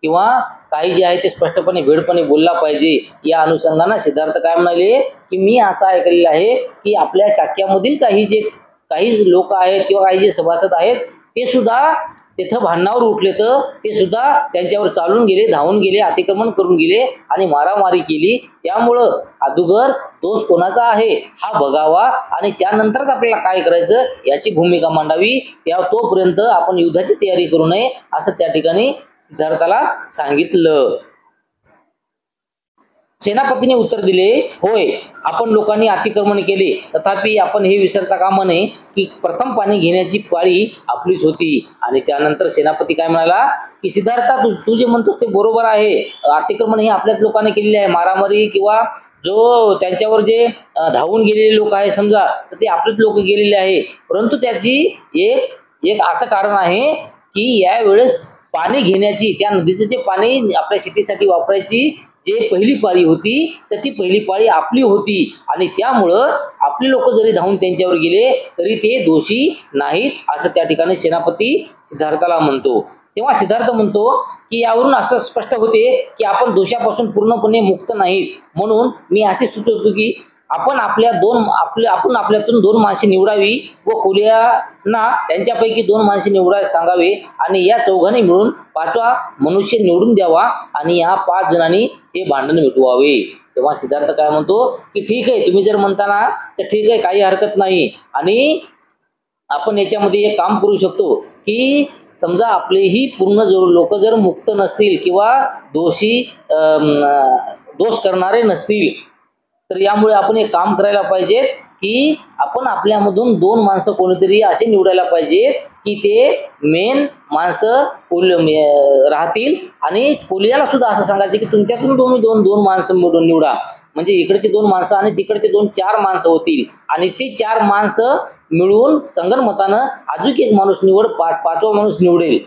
किंवा काही जे आहे ते स्पष्टपणे वेळपणे बोलला पाहिजे. या अनुषंगाने सिद्धार्थ काय म्हणाले की मी असं ऐकलेलं आहे की आपल्या शाख्यामधील काही लोक आहेत किंवा काही जे सभासद आहेत ते सुद्धा तिथं भांडणावर उठले तर ते सुद्धा त्यांच्यावर चालून गेले, धावून गेले, अतिक्रमण करून गेले आणि मारामारी केली. त्यामुळं अगोदर दोष कोणाचा आहे हा बघावा आणि त्यानंतरच आपल्याला काय करायचं याची भूमिका मांडावी. तोपर्यंत आपण युद्धाची तयारी करू नये असं त्या ठिकाणी सिद्धार्थाला सांगितलं. सेनापतीने उत्तर दिले, होय आपण लोकांनी अतिक्रमण केले, तथापि आपण हे विसरता कामा नये की प्रथम पाणी घेण्याची पाळी आपलीच होती. आणि त्यानंतर सेनापती काय म्हणाला की सिद्धार्था तू जे म्हणतोस ते बरोबर आहे, अतिक्रमण हे आपल्याच लोकांनी केलेले आहे, मारामारी किंवा जो त्यांच्यावर जे धावून गेलेले लोक आहे समजा तर ते आपलेच लोक गेलेले आहे. परंतु त्याची एक असं कारण आहे की यावेळेस पाणी घेण्याची त्या नदीचं जे पाणी आपल्या शेतीसाठी वापरायची जे पहिली पाळी होती तर ती पहिली पाळी आपली होती आणि त्यामुळं आपले लोक जरी धावून त्यांच्यावर गेले तरी ते दोषी नाहीत असं त्या ठिकाणी सेनापती सिद्धार्थाला म्हणतो. तेव्हा सिद्धार्थ म्हणतो की यावरून असं स्पष्ट होते की आपण दोषापासून पूर्णपणे मुक्त नाहीत. म्हणून मी असे सुचवतो की आपण आपल्यातून 2 माणसे निवडावी व कोलियांना त्यांच्यापैकी 2 माणसे निवडायला सांगावे आणि या चौघांनी मिळून 5वा मनुष्य निवडून द्यावा आणि या 5 जणांनी हे भांडण मिटवावे. तेव्हा सिद्धार्थ काय म्हणतो की ठीक आहे, तुम्ही जर म्हणताना तर ठीक आहे, काही हरकत नाही. आणि आपण याच्यामध्ये एक काम करू शकतो की समजा आपलेही पूर्ण लोक जर मुक्त नसतील किंवा दोष करणारे नसतील, तर यामुळे आपण एक काम करायला पाहिजे की आपण आपल्यामधून 2 माणसं कोणीतरी असे निवडायला पाहिजेत की ते मेन माणसं राहतील. आणि कोलियाला सुद्धा असं सांगायचं की तुमच्यातून तुम्ही 2 माणसं मिळून निवडा, म्हणजे इकडचे 2 माणसं आणि तिकडचे 4 माणसं होतील. आणि ते 4 माणसं मिळून संगनमतानं अजून एक माणूस निवड, 5वा माणूस निवडेल.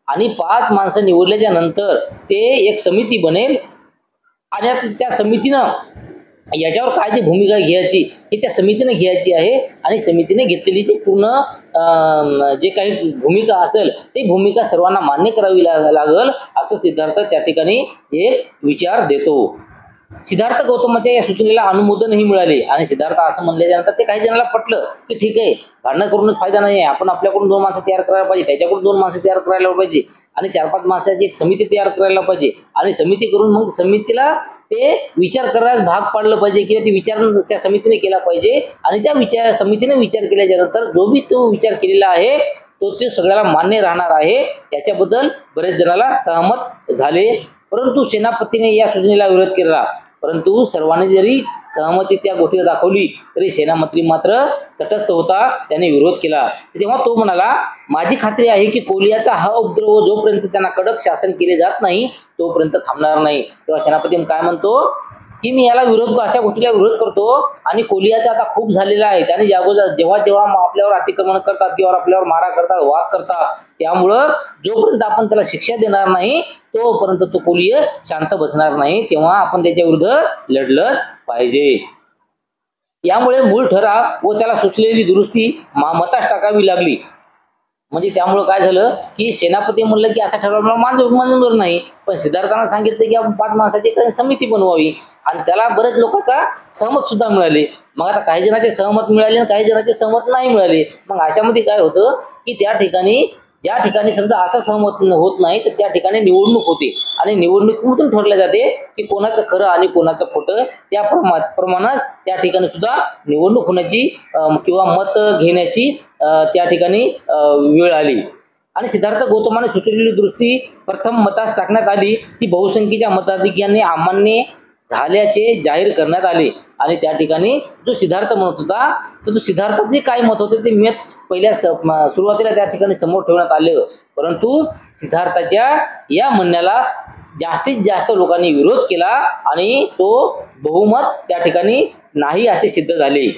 आणि 5 माणसं निवडल्याच्या नंतर ते एक समिती बनेल आणि त्या समितीनं याच्यावर काय जी भूमिका घ्यायची ही त्या समितीने घ्यायची आहे. आणि समितीने घेतलेली जी पूर्ण जे काही भूमिका असेल ती भूमिका सर्वांना मान्य करावी लागेल, असं सिद्धार्थ त्या ठिकाणी एक विचार देतो. सिद्धार्थ गौतमाच्या या सूचनेला अनुमोदनही मिळाले आणि सिद्धार्थ असं म्हणल्यानंतर ते काही जणांना पटलं की ठीक आहे, भांडणं करूनच फायदा नाही आहे, आपण आपल्याकडून 2 माणसं तयार करायला पाहिजे, त्याच्याकडून 2 माणसं तयार करायला पाहिजे आणि 4-5 माणसाची एक समिती तयार करायला पाहिजे. आणि समिती करून मग समितीला ते विचार करायला भाग पाडलं पाहिजे किंवा ते विचार त्या समितीने केला पाहिजे. आणि त्या समितीने विचार केल्याच्या नंतर जो बी तो विचार केलेला आहे तो सगळ्याला मान्य राहणार आहे. याच्याबद्दल बरेच जणाला सहमत झाले. परंतु सेनापतीने या सूचनेला विरोध केला. परंतु सर्वांनी जरी सहमती त्या गोष्टीला दाखवली तरी सेनापती मात्र तटस्थ होता, त्याने विरोध केला. तेव्हा तो म्हणाला, माझी खात्री आहे की कोलियाचा हा उपद्रव जोपर्यंत त्यांना कडक शासन केले जात नाही तोपर्यंत थांबणार नाही. तेव्हा सेनापती काय म्हणतो की मी याला अशा गोष्टीला विरोध करतो आणि कोलियाचा आता खूप झालेला आहे. त्याने जेव्हा आपल्यावर अतिक्रमण करतात किंवा आपल्यावर मारा करतात, वाद करतात, त्यामुळं जोपर्यंत आपण त्याला शिक्षा देणार नाही तोपर्यंत तो कोलिय शांत बसणार नाही. तेव्हा आपण त्याच्या विरुद्ध लढलंच पाहिजे. यामुळे मूळ ठराव व त्याला सुचलेली दुरुस्ती मतास टाकावी लागली. म्हणजे त्यामुळे काय झालं की सेनापती म्हणलं की असा ठराव मंजूर नाही, पण सिद्धार्थांना सांगितलं की आपण 5 माणसाची समिती बनवावी आणि त्याला बरेच लोकांचा सहमत सुद्धा मिळाले. मग आता काही जणांचे सहमत मिळाले आणि काही जणांचे सहमत नाही मिळाले. मग अशामध्ये काय होतं की ज्या ठिकाणी समजा असा सहमत होत नाही तर त्या ठिकाणी निवडणूक होते आणि निवडणुकीतून ठरले जाते की कोणाचं खरं आणि कोणाचं खोटं. त्या प्रमाणात त्या ठिकाणी सुद्धा निवडणूक होण्याची किंवा मत घेण्याची त्या ठिकाणी वेळ आली. आणि सिद्धार्थ गौतमाने सुचवलेली दुरुस्ती प्रथम मतास टाकण्यात आली ती बहुसंख्येच्या मताधिक्याने अमान्य झाल्याचे जाहीर करण्यात आले. आणि त्या ठिकाणी जो सिद्धार्थ म्हणत होता तर तो सिद्धार्थाचे जे काय मत होते ते मत पहिल्या सुरुवातीला त्या ठिकाणी समोर ठेवण्यात आले. परंतु सिद्धार्थाच्या या म्हणण्याला जास्तीत जास्त लोकांनी विरोध केला आणि तो बहुमत त्या ठिकाणी नाही असे सिद्ध झाले.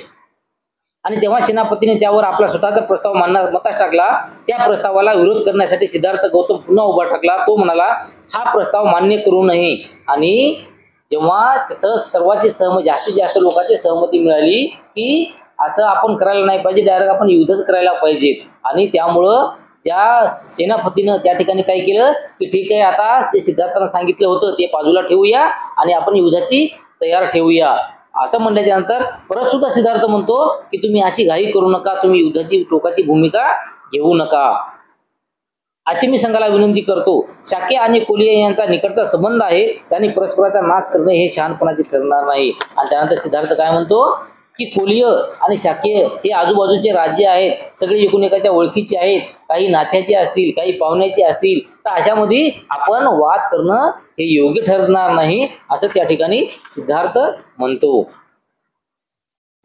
आणि तेव्हा सेनापतीने त्यावर आपला स्वतःचा प्रस्ताव मतास टाकला. त्या प्रस्तावाला विरोध करण्यासाठी सिद्धार्थ गौतम पुन्हा उभा टाकला. तो म्हणाला, हा प्रस्ताव मान्य करू नये. आणि जेव्हा तिथं जास्तीत जास्त लोकांची सहमती मिळाली की असं आपण करायला नाही पाहिजे, डायरेक्ट आपण युद्धच करायला पाहिजे. आणि त्यामुळं त्या सेनापतीनं त्या ठिकाणी काय केलं की ठीक आहे, आता ते सिद्धार्थांना सांगितलं होतं ते बाजूला ठेवूया आणि आपण युद्धाची तयार ठेवूया. असं म्हणल्याच्या नंतर परत सुद्धा सिद्धार्थ म्हणतो की तुम्ही अशी घाई करू नका, तुम्ही युद्धाची टोकाची भूमिका घेऊ नका अशी मी संघाला विनंती करतो. शाक्य आणि कोलिया यांचा निकटचा संबंध आहे, त्यांनी परस्पराचा नाश करणे हे शहाणपणाचे ठरणार नाही. आणि त्यानंतर सिद्धार्थ काय म्हणतो की कोलिय आणि शाक्य हे आजूबाजूचे राज्य आहेत, सगळे एकूण ओळखीचे आहेत, काही नात्याचे असतील, काही पाहुण्याचे असतील, तर अशामध्ये आपण वाद करणं हे योग्य ठरणार नाही असं त्या ठिकाणी सिद्धार्थ म्हणतो.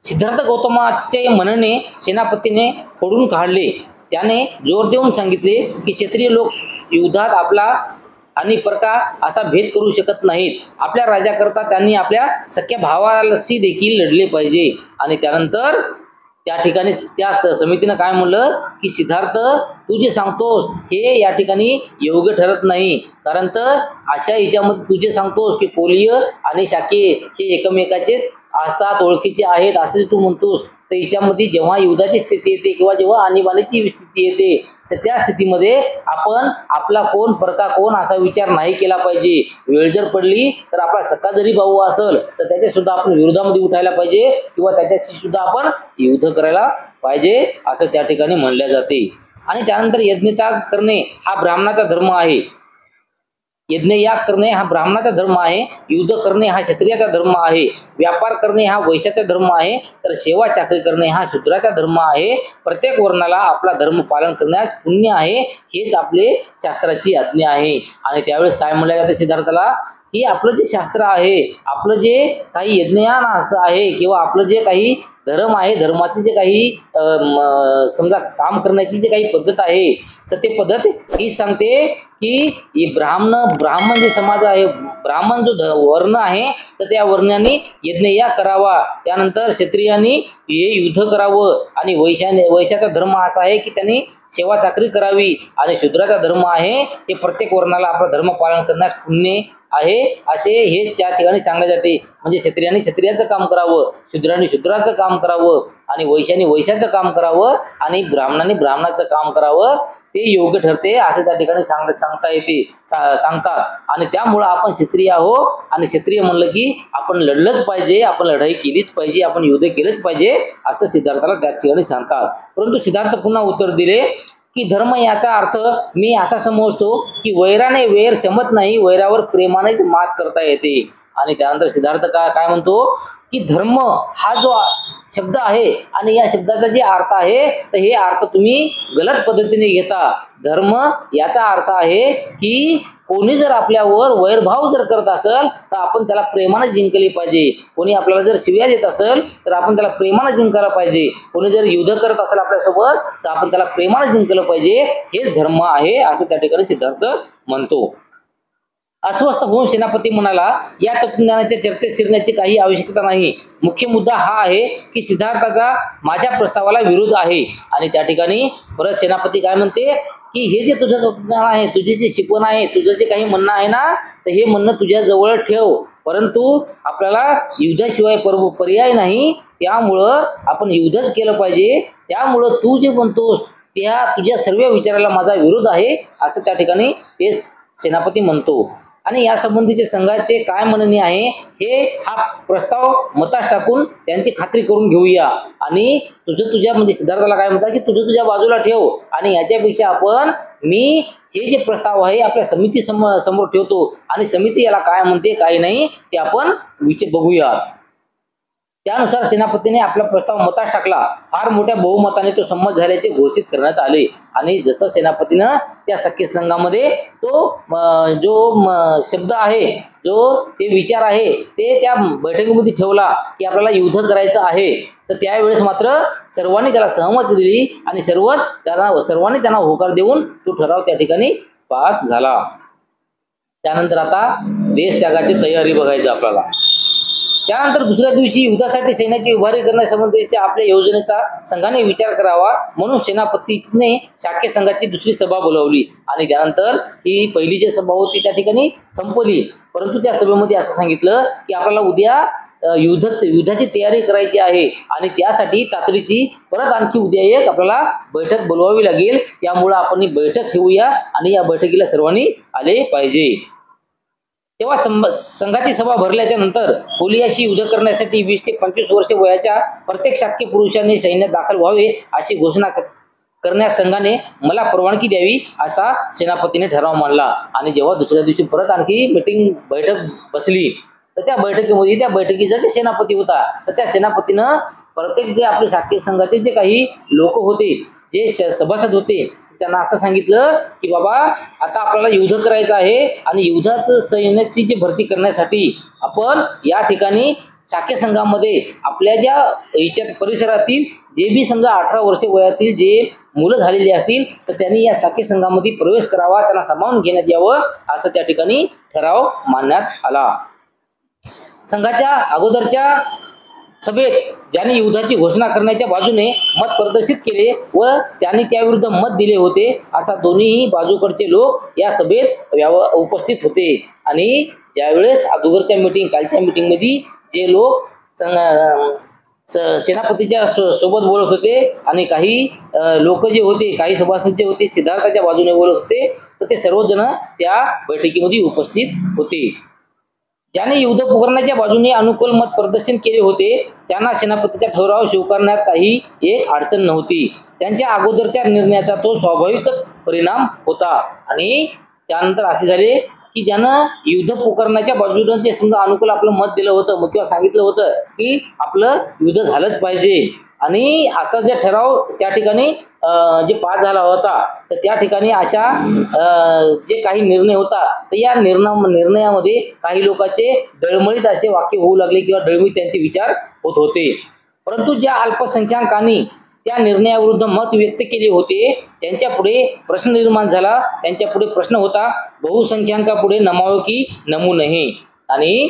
सिद्धार्थ गौतमाचे म्हणणे सेनापतीने फोडून काढले. त्याने जोर देऊन सांगितले की क्षत्रिय लोक युद्धात आपला आणि परका असा भेद करू शकत नाहीत. आपल्या राजाकरता त्यांनी आपल्या सख्या भावाशी देखील लढले पाहिजे. आणि त्यानंतर त्या ठिकाणी त्या समितीनं काय म्हणलं की सिद्धार्थ तू जे सांगतोस हे या ठिकाणी योग्य ठरत नाही, कारण तर अशा याच्यामध्ये तू जे सांगतोस की कोलिय आणि शाक्य हे एकमेकाचे असतात, ओळखीचे आहेत असे तू म्हणतोस, तर याच्यामध्ये जेव्हा युद्धाची स्थिती येते किंवा जेव्हा आणीबाणीची स्थिती येते तर त्या स्थितीमध्ये आपण आपला कोण परका कोण असा विचार नाही केला पाहिजे. वेळ जर पडली तर आपला सखा जरी भाऊ असेल तर त्याच्या सुद्धा आपण विरोधामध्ये उठायला पाहिजे किंवा त्याच्याशी सुद्धा आपण युद्ध करायला पाहिजे असं त्या ठिकाणी म्हणले जाते. आणि त्यानंतर यज्ञत्याग करणे हा ब्राह्मणाचा धर्म आहे. यज्ञयाग करणे हा ब्राह्मणाचा धर्म आहे. युद्ध करणे हा क्षत्रियाचा धर्म आहे. व्यापार करणे हा वैश्याचा धर्म आहे. तर सेवा चाकरी करणे हा शूद्राचा धर्म आहे. प्रत्येक वर्णाला आपला धर्म पालन करण्यास पुण्य आहे. हेच आपले शास्त्राची आज्ञा आहे. आणि त्यावेळेस काय म्हणलं जातं सिद्धार्थाला की आपलं जे शास्त्र आहे, आपलं जे काही यज्ञयान असं आहे किंवा आपलं जे काही धर्म आहे, धर्माचे जे काही समजा काम करण्याची जे काही पद्धत आहे तर ते पद्धत ही सांगते की ब्राह्मण जे समाज आहे, ब्राह्मण जो वर्ण आहे तर त्या वर्णाने यज्ञयाग करावा. त्यानंतर क्षत्रियांनी हे युद्ध करावं. आणि वैश्याचा धर्म असा आहे की त्यांनी सेवा चाकरी करावी. आणि शूद्राचा धर्म आहे ते प्रत्येक वर्णाला आपला धर्म पालन करण्यास पुण्य आहे असे हे त्या ठिकाणी सांगले जाते. म्हणजे क्षत्रियांनी क्षत्रियाचं काम करावं, शूद्रांनी शूद्राचं काम करावं आणि वैश्याने वैश्याचं काम करावं आणि ब्राह्मणांनी ब्राह्मणाचं काम करावं. ते योग्य ठरते असं त्या ठिकाणी सांगता येते सांगतात. आणि त्यामुळं आपण क्षत्रिय आहो आणि क्षत्रिय म्हणलं की आपण लढलंच पाहिजे, आपण लढाई केलीच पाहिजे, आपण युद्ध केलंच पाहिजे असं सिद्धार्थाला त्या ठिकाणी सांगतात. परंतु सिद्धार्थ पुन्हा उत्तर दिले की धर्म याचा अर्थ मी असा समजतो की वैराने वैर शमत नाही, वैरावर प्रेमानेच मात करता येते. आणि त्यानंतर सिद्धार्थ काय म्हणतो की धर्म हा जो शब्द आहे आणि या शब्दाचा जे अर्थ आहे तर हे अर्थ तुम्ही गलत पद्धतीने घेता. धर्म याचा अर्थ आहे की कोणी जर आपल्यावर वैरभाव जर करत असेल तर आपण त्याला प्रेमाने जिंकले पाहिजे. कोणी आपल्याला जर शिव्या देत असेल तर आपण त्याला प्रेमाने जिंकायला पाहिजे. कोणी जर युद्ध करत असेल आपल्यासोबत तर आपण त्याला प्रेमाने जिंकलं पाहिजे. हेच धर्म आहे असं त्या ठिकाणी सिद्धार्थ म्हणतो. अस्वस्थ होऊन सेनापती म्हणाला या तत्वज्ञानाच्या चर्चेत शिरण्याची काही आवश्यकता नाही. मुख्य मुद्दा हा आहे की सिद्धार्थाचा माझ्या प्रस्तावाला विरोध आहे. आणि त्या ठिकाणी परत सेनापती काय म्हणते की हे जे तुझं तत्वज्ञान आहे, तुझी जी शिकवण आहे, तुझं जे काही म्हणणं आहे ना तर हे म्हणणं तुझ्या जवळ ठेव. परंतु आपल्याला युद्धाशिवाय पर्याय नाही. त्यामुळं आपण युद्धच केलं पाहिजे. त्यामुळं तू जे म्हणतोस त्या तुझ्या सर्व विचाराला माझा विरोध आहे असं त्या ठिकाणी ते सेनापती म्हणतो. आणि या संबंधीचे संघाचे काय म्हणणे आहे हे हा प्रस्ताव मतास टाकून त्यांची खात्री करून घेऊया. आणि तुझ्या म्हणजे सिद्धार्थाला काय म्हणतात की तुझ्या बाजूला ठेव आणि याच्यापेक्षा आपण मी हे जे प्रस्ताव आहे आपल्या समिती समोर ठेवतो आणि समिती याला काय म्हणते काय नाही ते आपण बघूया. त्यानुसार सेनापतीने आपला प्रस्ताव मतास टाकला. फार मोठ्या बहुमताने तो संमत झाल्याचे घोषित करण्यात आले. आणि जसं सेनापतीनं त्या सख्य संघामध्ये तो जो शब्द आहे, जो ते विचार आहे ते त्या बैठकीमध्ये ठेवला की आपल्याला युद्ध करायचं आहे, तर त्यावेळेस मात्र सर्वांनी त्याला सहमती दिली आणि सर्वांनी त्यांना होकार देऊन तो ठराव त्या ठिकाणी पास झाला. त्यानंतर आता देश त्यागाची तयारी बघायची आपल्याला. त्यानंतर दुसऱ्या दिवशी युद्धासाठी सैन्याची उभारी करण्यासंबंधीच्या आपल्या योजनेचा संघाने विचार करावा म्हणून सेनापतीने शाक्य संघाची दुसरी सभा बोलावली. आणि त्यानंतर ही पहिली जी सभा होती त्या ठिकाणी संपली. परंतु त्या सभेमध्ये असं सांगितलं की आपल्याला उद्या युद्धाची तयारी करायची आहे आणि त्यासाठी तातडीची परत आणखी उद्या एक आपल्याला बैठक बोलवावी लागेल. त्यामुळे आपण ही बैठक ठेवूया आणि या बैठकीला सर्वांनी आले पाहिजे. तेव्हा संघाची सभा भरल्याच्या नंतर कोलियाशी युद्ध करण्यासाठी 20 ते 25 वर्षे वयाच्या प्रत्येक शाक्य पुरुषाने सैन्यात दाखल व्हावे अशी घोषणा करण्यास संघाने मला परवानगी द्यावी असा सेनापतीने ठराव मांडला. आणि जेव्हा दुसऱ्या दिवशी परत आणखी बैठक बसली तर त्या बैठकीचा जे सेनापती होता तर त्या सेनापतीनं प्रत्येक जे आपले शाक्य संघाचे जे काही लोक होते, जे सभासद होते, त्यांना असं सांगितलं की बाबा आता आपल्याला युद्ध करायचं आहे आणि युद्धात सैन्याची जी भरती करण्यासाठी आपण या ठिकाणी शाक्य संघामध्ये आपल्या ज्या याच्यात परिसरातील जे बी समजा 18 वर्षे वयातील जे मुलं झालेली असतील तर त्यांनी या शाक्य संघामध्ये प्रवेश करावा, त्यांना सामावून घेण्यात यावं असं त्या ठिकाणी ठराव मांडण्यात आला. संघाच्या अगोदरच्या सभेत ज्यांनी युद्धाची घोषणा करण्याच्या बाजूने मत प्रदर्शित केले व त्यांनी त्याविरुद्ध मत दिले होते असा दोन्ही बाजूकडचे लोक या सभेत उपस्थित होते. आणि ज्यावेळेस अगोदरच्या कालच्या मीटिंगमध्ये जे लोक सेनापतीच्या सोबत बोलत होते आणि काही लोक जे होते, काही सभासद जे होते सिद्धार्थाच्या बाजूने बोलत होते, तर ते सर्वजण त्या बैठकीमध्ये उपस्थित होते. ज्याने युद्ध पुकारण्याच्या बाजूने अनुकूल मत प्रदर्शन केले होते त्यांना सेनापतीचा ठराव स्वीकारण्यात काही एक अडचण नव्हती. त्यांच्या अगोदरच्या निर्णयाचा तो स्वाभाविक परिणाम होता. आणि त्यानंतर असे झाले की ज्यानं युद्ध पुकारण्याच्या बाजूने जे समजा अनुकूल आपलं मत दिलं होतं किंवा सांगितलं होतं की आपलं युद्ध झालंच पाहिजे, आणि असा जे ठराव त्या ठिकाणी जे पास झाला होता, तर त्या ठिकाणी अशा जे काही निर्णय होता, तर या निर्णयामध्ये काही लोकांचे डळमळीत असे वाक्य होऊ लागले किंवा डळमळीत त्यांचे विचार होत होते. परंतु ज्या अल्पसंख्याकांनी त्या निर्णयाविरुद्ध मत व्यक्त केले होते त्यांच्या पुढे प्रश्न निर्माण झाला. त्यांच्या पुढे प्रश्न होता, बहुसंख्याकांपुढे नमावे की नमू नये. आणि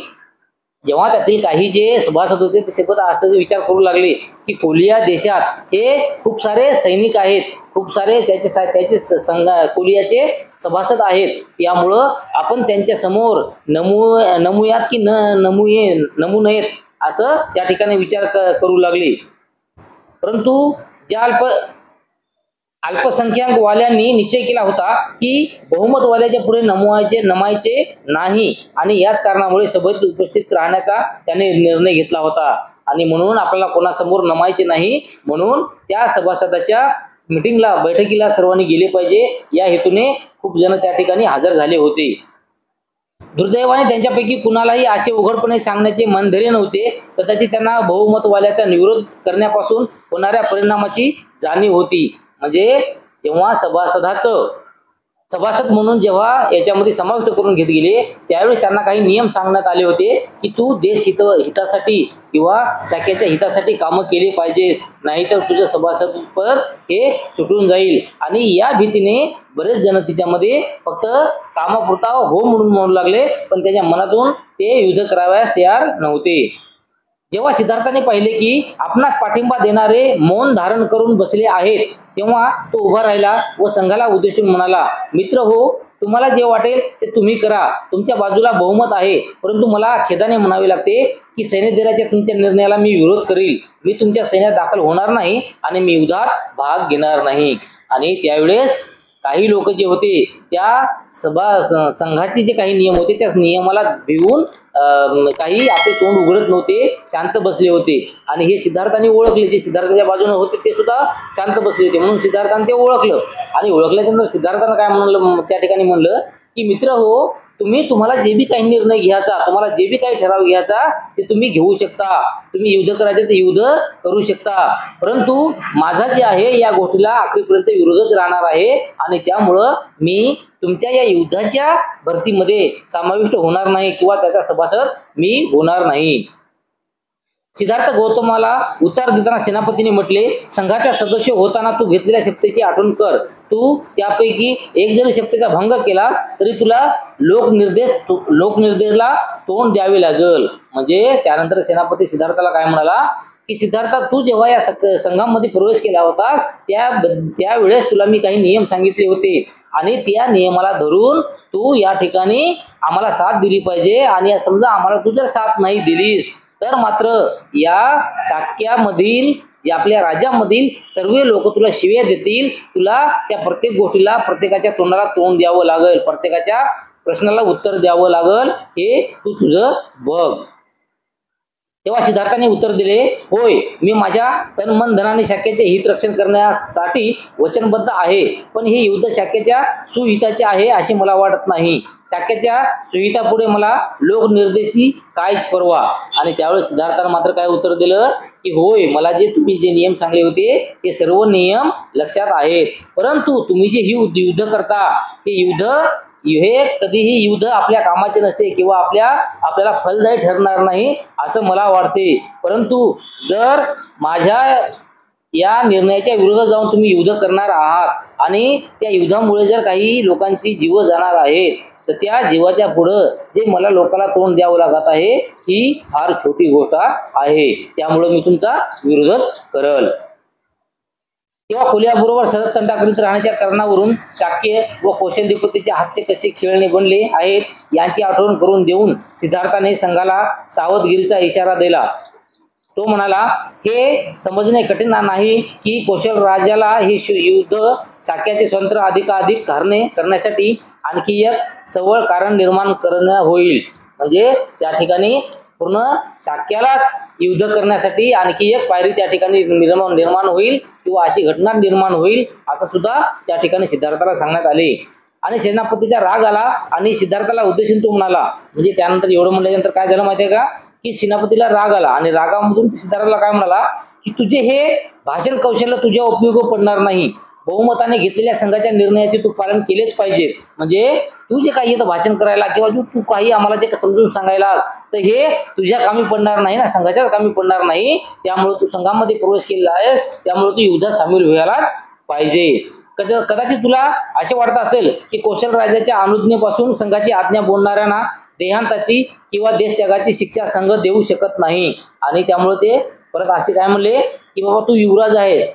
जेव्हा त्यातील काही जे सभासद होते ते सभा असं विचार करू लागले की कोलिया देशात हे खूप सारे सैनिक आहेत, खूप सारे त्याचे कोलियाचे सभासद आहेत, यामुळं आपण त्यांच्या समोर नमूयात की नमू नयेत असं त्या ठिकाणी विचार करू लागले. परंतु ज्या अल्पसंख्याक वाल्यांनी निश्चय केला होता की बहुमत वाल्याच्या पुढे नमायचे नाही, आणि याच कारणामुळे सभेत उपस्थित राहण्याचा त्याने निर्णय घेतला होता. आणि म्हणून आपल्याला कोणासमोर नमायचे नाही, म्हणून त्या सभासदाच्या बैठकीला सर्वांनी गेले पाहिजे या हेतूने खूप जण त्या ठिकाणी हजर झाले होते. दुर्दैवाने त्यांच्यापैकी कुणालाही असे उघडपणे सांगण्याचे मनधैर्य नव्हते. कदाचित त्यांना बहुमतवाल्याचा विरोध करण्यापासून होणाऱ्या परिणामाची जाणीव होती. म्हणजे जेव्हा सभासद म्हणून जेव्हा याच्यामध्ये समाविष्ट करून घेत गेले त्यावेळी त्यांना काही नियम सांगण्यात आले होते की तू देश हितासाठी किंवा शाखेच्या हितासाठी कामं केली पाहिजेस, नाहीतर तुझं सभासदपद हे सुटून जाईल. आणि या भीतीने बरेच जण तिच्यामध्ये फक्त कामापुरता हो म्हणू लागले, पण त्याच्या मनातून ते युद्ध करावयास तयार नव्हते. जेव्हा सिद्धार्थाने पाहिले की आपणास पाठिंबा देणारे मौन धारण करून बसले आहेत, तेव्हा तो उभा राहिला व संघाला उद्देशून म्हणाला, मित्र हो, तुम्हाला जे वाटेल ते तुम्ही करा. तुमच्या बाजूला बहुमत आहे, परंतु मला खेदाने म्हणावे लागते की सैन्यदलाच्या तुमच्या निर्णयाला मी विरोध करील. मी तुमच्या सैन्यात दाखल होणार नाही आणि मी युद्धात भाग घेणार नाही. आणि त्यावेळेस काही लोक जे होते त्या संघाचे जे काही नियम होते त्या नियमाला भिवून काही आपले तोंड उघडत नव्हते, शांत बसले होते. आणि हे सिद्धार्थाने ओळखले, जे सिद्धार्थाच्या बाजूने होते ते सुद्धा शांत बसले होते. म्हणून सिद्धार्थाने ते ओळखलं, आणि ओळखल्यानंतर सिद्धार्थानं काय म्हणलं, त्या ठिकाणी म्हणलं की मित्र हो, तुम्हाला जे बी काही निर्णय घ्यायचा, तुम्हाला जे बी काही ठराव घ्यायचा ते तुम्ही घेऊ शकता. तुम्ही युद्ध करायचे ते युद्ध करू शकता, परंतु माझा जे आहे या गोष्टीला अखेरपर्यंत विरोधच राहणार आहे. आणि त्यामुळं मी तुमच्या या युद्धाच्या भरतीमध्ये समाविष्ट होणार नाही किंवा त्याचा सभासद मी होणार नाही. सिद्धार्थ गौतमाला उत्तर देताना सेनापतीने म्हटले, संघाचा सदस्य होताना तू घेतलेल्या शपथेची आठवण कर. तू त्यापैकी एक जरी शपथेचा भंग केला तरी तुला लोकनिर्देशला तोंड द्यावे लागेल. म्हणजे त्यानंतर सेनापती सिद्धार्थाला काय म्हणाला की सिद्धार्थ, तू जेव्हा या संघामध्ये प्रवेश केला होता त्यावेळेस तुला मी काही नियम सांगितले होते, आणि त्या नियमाला धरून तू या ठिकाणी आम्हाला साथ दिली पाहिजे. आणि समजा आम्हाला तू जर साथ नाही दिलीस तर मात्र या शाक्यामधील आपल्या राज्यामधील सर्व लोक तुला शिव्या देतील. तुला त्या प्रत्येक गोष्टीला प्रत्येकाच्या तोंडाला तोंड द्यावं लागेल, प्रत्येकाच्या प्रश्नाला उत्तर द्यावं लागेल, हे तू तुझं बघ. तेव्हा सिद्धार्थाने उत्तर दिले, होय, मी माझ्या तन मन धनाने शाखेचे हित रक्षण करण्यासाठी वचनबद्ध आहे, पण हे युद्ध शाखेच्या सुहिताचे आहे असे मला वाटत नाही. शाखेच्या सुहितापुढे मला लोकनिर्देशी काय परवा. आणि त्यावेळेस सिद्धार्थाने मात्र काय उत्तर दिलं की होय, मला तुम्ही जे नियम सांगले होते ते सर्व नियम लक्षात आहेत, परंतु तुम्ही जे युद्ध करता ते युद्ध हे कधीही युद्ध आपल्या कामाचे नसते किंवा आपल्याला फलदायी ठरणार नाही असं मला वाटते. परंतु जर माझ्या या निर्णयाच्या विरोधात जाऊन तुम्ही युद्ध करणार आहात आणि त्या युद्धामुळे जर काही लोकांची जीव जाणार आहेत तर त्या जीवाच्या पुढं जे मला लोकांना तोंड द्यावं लागत आहे ही फार छोटी गोष्ट आहे. त्यामुळे मी तुमचा विरोध करल. तेव्हा कोलियाबरोबर सतत तंटा करीत राहण्याच्या कारणावरून शाक्य व कौशल्यपतीच्या हातचे कसे खेळणे बनले आहेत यांची आठवण करून देऊन सिद्धार्थाने संघाला सावधगिरीचा इशारा दिला. तो म्हणाला हे समजणे कठीण नाही की कौशल राजाला हे युद्ध शाक्याचे स्वतंत्र अधिकाधिक करण्यासाठी आणखी एक सबळ कारण निर्माण करणं होईल. म्हणजे त्या ठिकाणी पूर्ण शाक्यालाच युद्ध करण्यासाठी आणखी एक पायरी त्या ठिकाणी निर्माण होईल किंवा अशी घटना निर्माण होईल असं सुद्धा त्या ठिकाणी सिद्धार्थाला सांगण्यात आले. आणि सेनापतीचा राग आला आणि सिद्धार्थाला उद्देशून तो म्हणाला, म्हणजे त्यानंतर एवढं म्हटल्यानंतर काय झालं माहितीये का की सेनापतीला राग आला आणि रागामधून सिद्धार्थाला काय म्हणाला की तुझे हे भाषण कौशल्य तुझ्या उपयोगी पडणार नाही. बहुमताने घेतलेल्या संघाच्या निर्णयाचे तू पालन केलेच पाहिजे. म्हणजे तू जे काही इथं भाषण करायला किंवा तू काही आम्हाला ते समजून सांगायलास तर हे तुझ्या कामी पडणार नाही ना, संघाच्या कामी पडणार नाही. त्यामुळे तू संघामध्ये प्रवेश केलेला आहेस, त्यामुळे तू युद्धात सामील व्हायलाच पाहिजे. कदाचित तुला असे वाटत असेल की कौशल राजाच्या अनुज्ञेपासून संघाची आज्ञा बोलणाऱ्यांना देहांताची किंवा देशत्यागाची शिक्षा संघ देऊ शकत नाही. आणि त्यामुळे ते परत असे काय म्हणले की बाबा तू युवराज आहेस,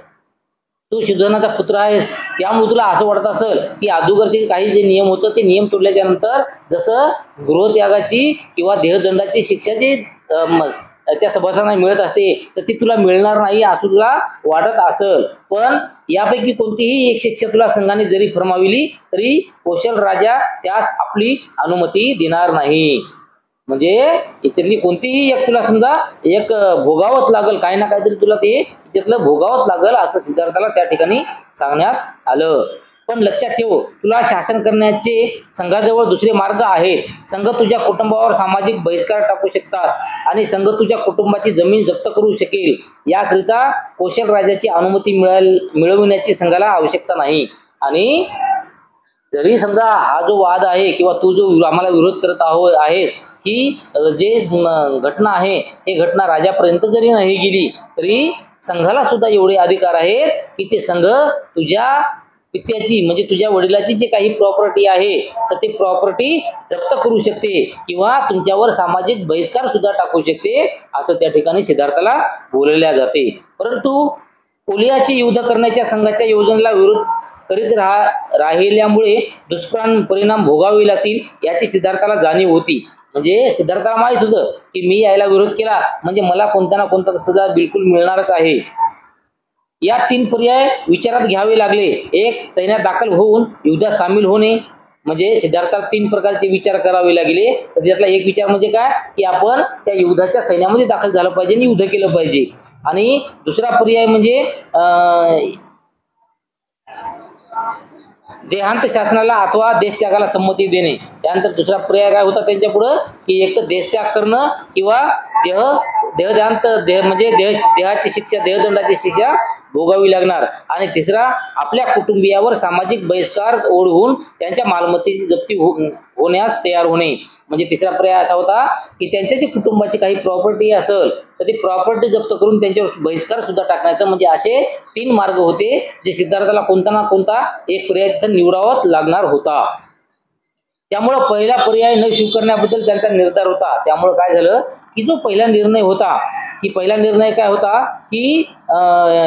तू शुद्धनाचा पुत्र आहेस, त्यामुळे तुला असं वाटत असेल की अगोदरचे काही जे नियम होतं ते नियम तोडल्याच्या नंतर जसं गृहत्यागाची किंवा देहदंडाची शिक्षा जी त्या सभासदांना मिळत असते तर ती तुला मिळणार नाही असं तुला वाटत असेल. पण यापैकी कोणतीही एक शिक्षा तुला संघाने जरी फरमाविली तरी कौशल राजा त्यास आपली अनुमती देणार नाही. म्हणजे इथली कोणतीही एक तुला समजा एक भोगावत लागल, काही ना काहीतरी तुला ते तिथलं भोगावत लागल असं सिद्धार्थाला त्या ठिकाणी सांगण्यात आलं. पण लक्षात ठेव, तुला शासन करण्याचे संघाजवळ दुसरे मार्ग आहेत. संघ तुझ्या कुटुंबावर सामाजिक बहिष्कार टाकू शकतात आणि संघ तुझ्या कुटुंबाची जमीन जप्त करू शकेल. याकरिता कौशल राजाची अनुमती मिळविण्याची संघाला आवश्यकता नाही. आणि जरी समजा हा जो वाद आहे किंवा तू जो आम्हाला विरोध करत आहेस ही जे घटना आहे हे घटना राजापर्यंत जरी नाही गेली तरी संघाला सुद्धा एवढे अधिकार आहेत की ते संघ तुझ्या पित्याची म्हणजे तुझ्या वडिलाची जे काही प्रॉपर्टी आहे तर ते प्रॉपर्टी जप्त करू शकते किंवा तुमच्यावर सामाजिक बहिष्कार सुद्धा टाकू शकते असं त्या ठिकाणी सिद्धार्थाला बोलल्या जाते. परंतु कोलियाचे युद्ध करण्याच्या संघाच्या योजनेला विरोध करीत राहिल्यामुळे दुष्परिणाम भोगावे लागतील याची सिद्धार्थाला जाणीव होती. म्हणजे सिद्धार्थाला माहित होतं की मी यायला विरोध केला म्हणजे मला कोणता ना कोणता सजा बिलकुल मिळणारच आहे. या 3 पर्याय विचारात घ्यावे लागले. एक, सैन्यात दाखल होऊन युद्धात सामील होणे. म्हणजे सिद्धार्थाला 3 प्रकारचे विचार करावे लागले. तर त्यातला एक विचार म्हणजे काय की आपण त्या युद्धाच्या सैन्यामध्ये दाखल झालं पाहिजे आणि युद्ध केलं पाहिजे. आणि दुसरा पर्याय म्हणजे देहांत शासनाला अथवा देशत्यागाला संमती देणे. त्यानंतर दुसरा पर्याय काय होता त्यांच्या पुढे की एक तर देशत्याग करणं किंवा देहदांत म्हणजे देहाची शिक्षा देहदंडाची शिक्षा भोगावी लागणार. आणि तिसरा आपल्या कुटुंबियावर सामाजिक बहिष्कार ओढवून त्यांच्या मालमत्तेची जप्ती होण्यास तयार होणे. म्हणजे तिसरा पर्याय असा होता की त्यांच्या जी कुटुंबाची काही प्रॉपर्टी असेल तर ती प्रॉपर्टी जप्त करून त्यांच्यावर बहिष्कार सुद्धा टाकण्याचं. म्हणजे असे 3 मार्ग होते जे सिद्धार्थाला कोणता ना कोणता एक पर्याय तिथं निवडावाच लागणार होता. त्यामुळे पहिला पर्याय न स्वीकारण्याबद्दल त्यांचा निर्धार होता. त्यामुळे काय झालं की जो पहिला निर्णय होता की पहिला निर्णय काय होता की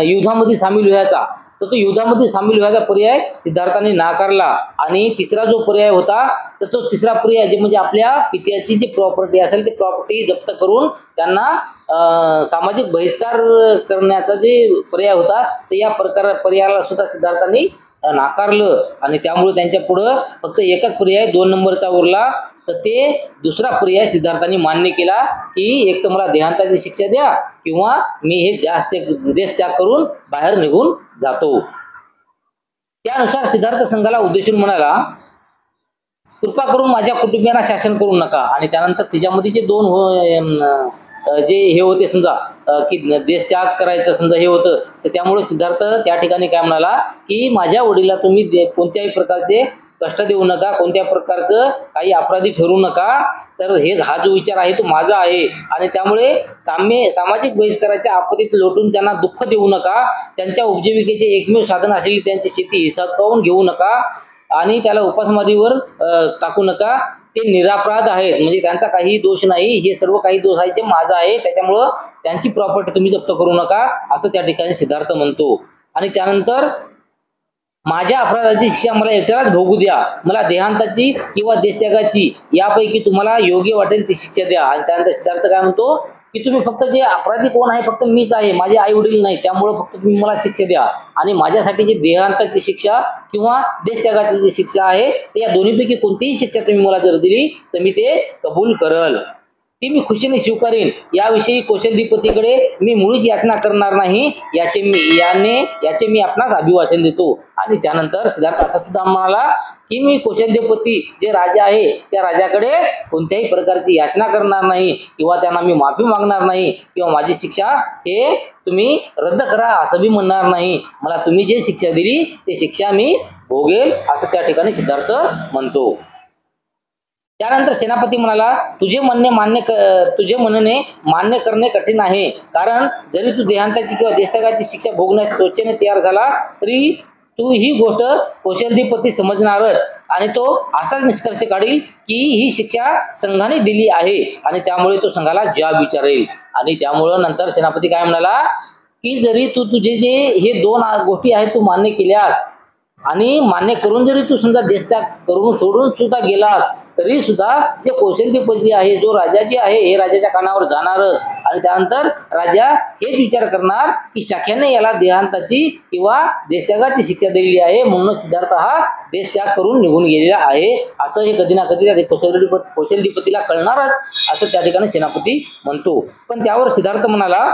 युद्धामध्ये सामील व्हायचा, तर तो युद्धामध्ये सामील व्हायचा पर्याय सिद्धार्थाने नाकारला. आणि तिसरा जो पर्याय होता तर तो तिसरा पर्याय जे म्हणजे आपल्या पित्याची जी प्रॉपर्टी असेल ती प्रॉपर्टी जप्त करून त्यांना सामाजिक बहिष्कार करण्याचा जे पर्याय होता तर या पर्यायाला सुद्धा सिद्धार्थाने नाकारलं. आणि त्यामुळे त्यांच्या पुढं फक्त एकच पर्याय 2 नंबरचा उरला. तर ते दुसरा पर्याय सिद्धार्थाने मान्य केला की एक तर मला देहांताची शिक्षा द्या किंवा मी हे देश त्याग करून बाहेर निघून जातो. त्यानुसार सिद्धार्थ संघाला उद्देशून म्हणाला, कृपा करून माझ्या कुटुंबियांना शासन करू नका. आणि त्यानंतर तिच्यामध्ये जे 2 जे हे होते समजा की देश त्याग करायचं समजा हे होतं तर त्यामुळे सिद्धार्थ त्या ठिकाणी काय म्हणाला की माझ्या वडिला तुम्ही कोणत्याही प्रकारचे कष्ट देऊ नका, कोणत्या प्रकारचं काही अपराधी ठरू नका. तर हा जो विचार आहे तो माझा आहे. आणि त्यामुळे सामाजिक बहिष्काराच्या आपत्तीत लोटून त्यांना दुःख देऊ नका. त्यांच्या उपजीविकेचे एकमेव साधन असलेली त्यांची शेती हिसकावून घेऊ नका आणि त्याला उपासमारीवर टाकू नका. ते निरापराध आहेत, म्हणजे त्यांचा काही दोष नाही, हे सर्व काही दोष आहे ते माझा आहे. त्याच्यामुळं त्यांची प्रॉपर्टी तुम्ही जप्त करू नका असं त्या ठिकाणी सिद्धार्थ म्हणतो. आणि त्यानंतर माझ्या अपराधाची शिक्षा मला एकट्यालाच भोगू द्या, मला देहांताची किंवा देशत्यागाची यापैकी तुम्हाला योग्य वाटेल ती शिक्षा द्या. आणि त्यानंतर सिद्धार्थ काय म्हणतो की तुम्ही फक्त जे अपराधी कोण आहे फक्त मीच आहे, माझे आई वडील नाही, त्यामुळे फक्त तुम्ही मला शिक्षा द्या आणि माझ्यासाठी जी देहांताची शिक्षा किंवा देशत्यागाची जी शिक्षा आहे या दोन्हीपैकी कोणतीही शिक्षा तुम्ही मला जर दिली तर मी ते कबूल करल, ती मी खुशीने स्वीकारेन, याविषयी कौशल्यपतीकडे मी मुळीच याचना करणार नाही, याचे मी आपणास अभिवाचन देतो. आणि त्यानंतर सिद्धार्थ असा सुद्धा म्हणाला की मी कौशल्यपती जे राजा आहे त्या राजाकडे कोणत्याही प्रकारची याचना करणार नाही किंवा त्यांना मी माफी मागणार नाही किंवा माझी शिक्षा हे तुम्ही रद्द करा असं मी म्हणणार नाही, मला तुम्ही जे शिक्षा दिली ते शिक्षा मी भोगेल असं त्या ठिकाणी सिद्धार्थ म्हणतो. त्यानंतर सेनापती म्हणाला तुझे म्हणणे मान्य करणे कठीण आहे, कारण जरी तू देहांताची किंवा देशत्यागाची शिक्षा भोगण्यास स्वच्छेने तयार झाला तरी तू ही गोष्ट कौशल्यपती समजणारच आणि तो असाच निष्कर्ष काढील की ही शिक्षा संघाने दिली आहे आणि त्यामुळे तो संघाला जाब विचारेल. आणि त्यामुळे नंतर सेनापती काय म्हणाला की जरी तू तुझे जे हे दोन गोष्टी आहेत तू मान्य केल्यास आणि मान्य करून जरी तू समजा देशत्याग करून सोडून सुद्धा गेलास तरी सुद्धा जे कौशल्यपती आहे जो राजाची आहे हे राजाच्या कानावर जाणारच आणि त्यानंतर राजा हेच विचार करणार की शाख्याने याला देहांताची किंवा देशत्यागाची शिक्षा दिलेली आहे म्हणून सिद्धार्थ हा देशत्याग करून निघून गेलेला आहे असं हे कधी ना कधी त्या कौशल्यपतीला कळणारच असं त्या ठिकाणी सेनापती म्हणतो. पण त्यावर सिद्धार्थ म्हणाला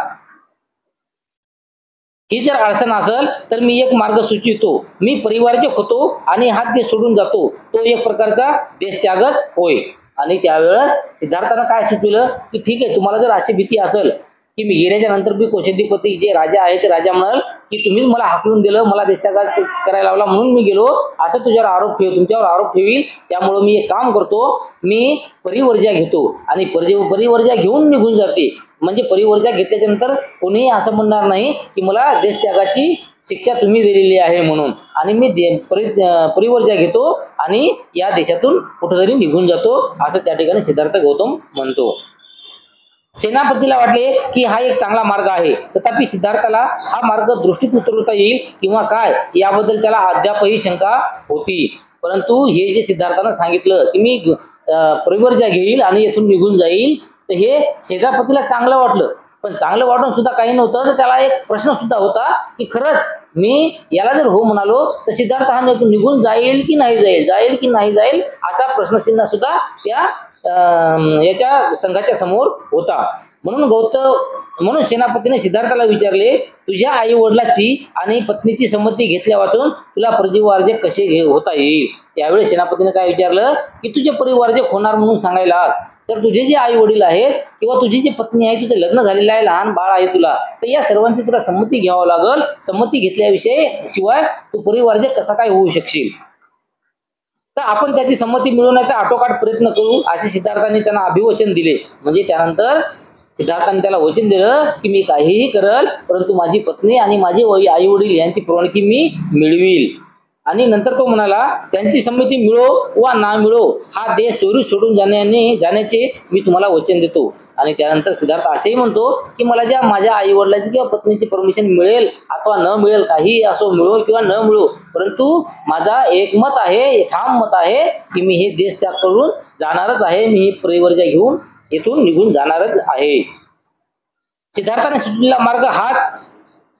ही जर अडचण असेल तर मी एक मार्ग सुचवितो, मी परिवारजक होतो आणि हा देश सोडून जातो, तो एक प्रकारचा देशत्यागच होय. आणि त्यावेळेस सिद्धार्थानं काय सुचवलं की ठीक आहे तुम्हाला जर अशी भीती असेल की मी गेल्याच्या नंतर मी कौशल्यपती जे राजा आहे ते राजा म्हणाल की तुम्हीच मला हाकलून दिलं, मला देशत्याग करायला लावला म्हणून मी गेलो असं तुमच्यावर आरोप ठेवील, त्यामुळे मी एक काम करतो, मी परिवर्जा घेतो आणि परिवर्जा घेऊन निघून जाते, म्हणजे परिवर्जा घेतल्याच्या नंतर कोणीही असं म्हणणार नाही की मला देशत्यागाची शिक्षा तुम्ही दिलेली आहे म्हणून, आणि मी परिवर्जा घेतो आणि या देशातून कुठेतरी निघून जातो असं त्या ठिकाणी सिद्धार्थ गौतम म्हणतो. सेनापतीला वाटले की हा एक चांगला मार्ग आहे, तथापि सिद्धार्थाला हा मार्ग दृष्टीत उतरवता येईल किंवा काय याबद्दल त्याला अद्यापही शंका होती. परंतु हे जे सिद्धार्थानं सांगितलं की मी परिवर्जा घेईल आणि येथून निघून जाईल तर हे सेनापतीला चांगलं वाटलं, पण चांगलं वाटून सुद्धा काही नव्हतं तर त्याला एक प्रश्न सुद्धा होता की खरंच मी याला जर हो म्हणालो तर सिद्धार्थ हा निघून जाईल की नाही जाईल असा प्रश्नचिन्ह सुद्धा त्या याच्या संघाच्या समोर होता. म्हणून सेनापतीने सिद्धार्थाला विचारले तुझ्या आई वडिलाची आणि पत्नीची संमती घेतल्या वाचून तुला परिवारजक कसे होता येईल. त्यावेळी सेनापतीने काय विचारलं की तुझे परिवारजक होणार म्हणून सांगायलास तर तुझे जे आई वडील आहेत किंवा तुझी जी पत्नी आहे तुझे लग्न झालेलं आहे, लहान बाळ आहे तुला, तर या सर्वांची तुला संमती घ्यावं लागल, संमती घेतल्याविषयी शिवाय तू परिवारजक कसा काय होऊ शकशील, तर आपण त्याची संमती मिळवण्याचा आटोकाट प्रयत्न करू असे सिद्धार्थाने त्यांना अभिवचन दिले. म्हणजे त्यानंतर सिद्धार्थाने त्याला वचन दिलं की मी काहीही करल परंतु माझी पत्नी आणि माझे आई वडील यांची परवानगी मी मिळवील. आणि नंतर तो म्हणाला त्यांची संमती मिळो वा ना मिळो हा देश चोरी सोडून जाण्याचे मी तुम्हाला वचन देतो. आणि त्यानंतर सिद्धार्थ असेही म्हणतो की मला ज्या माझ्या आई वडिलांची किंवा पत्नीची परमिशन मिळेल अथवा न मिळेल, काही असो मिळो किंवा न मिळो, परंतु माझा एक मत आहे, ठाम मत आहे की मी हे देश त्याग करून जाणारच आहे, मी ही परिवर्जा घेऊन येथून निघून जाणारच आहे. सिद्धार्थाने सुचलेला मार्ग हाच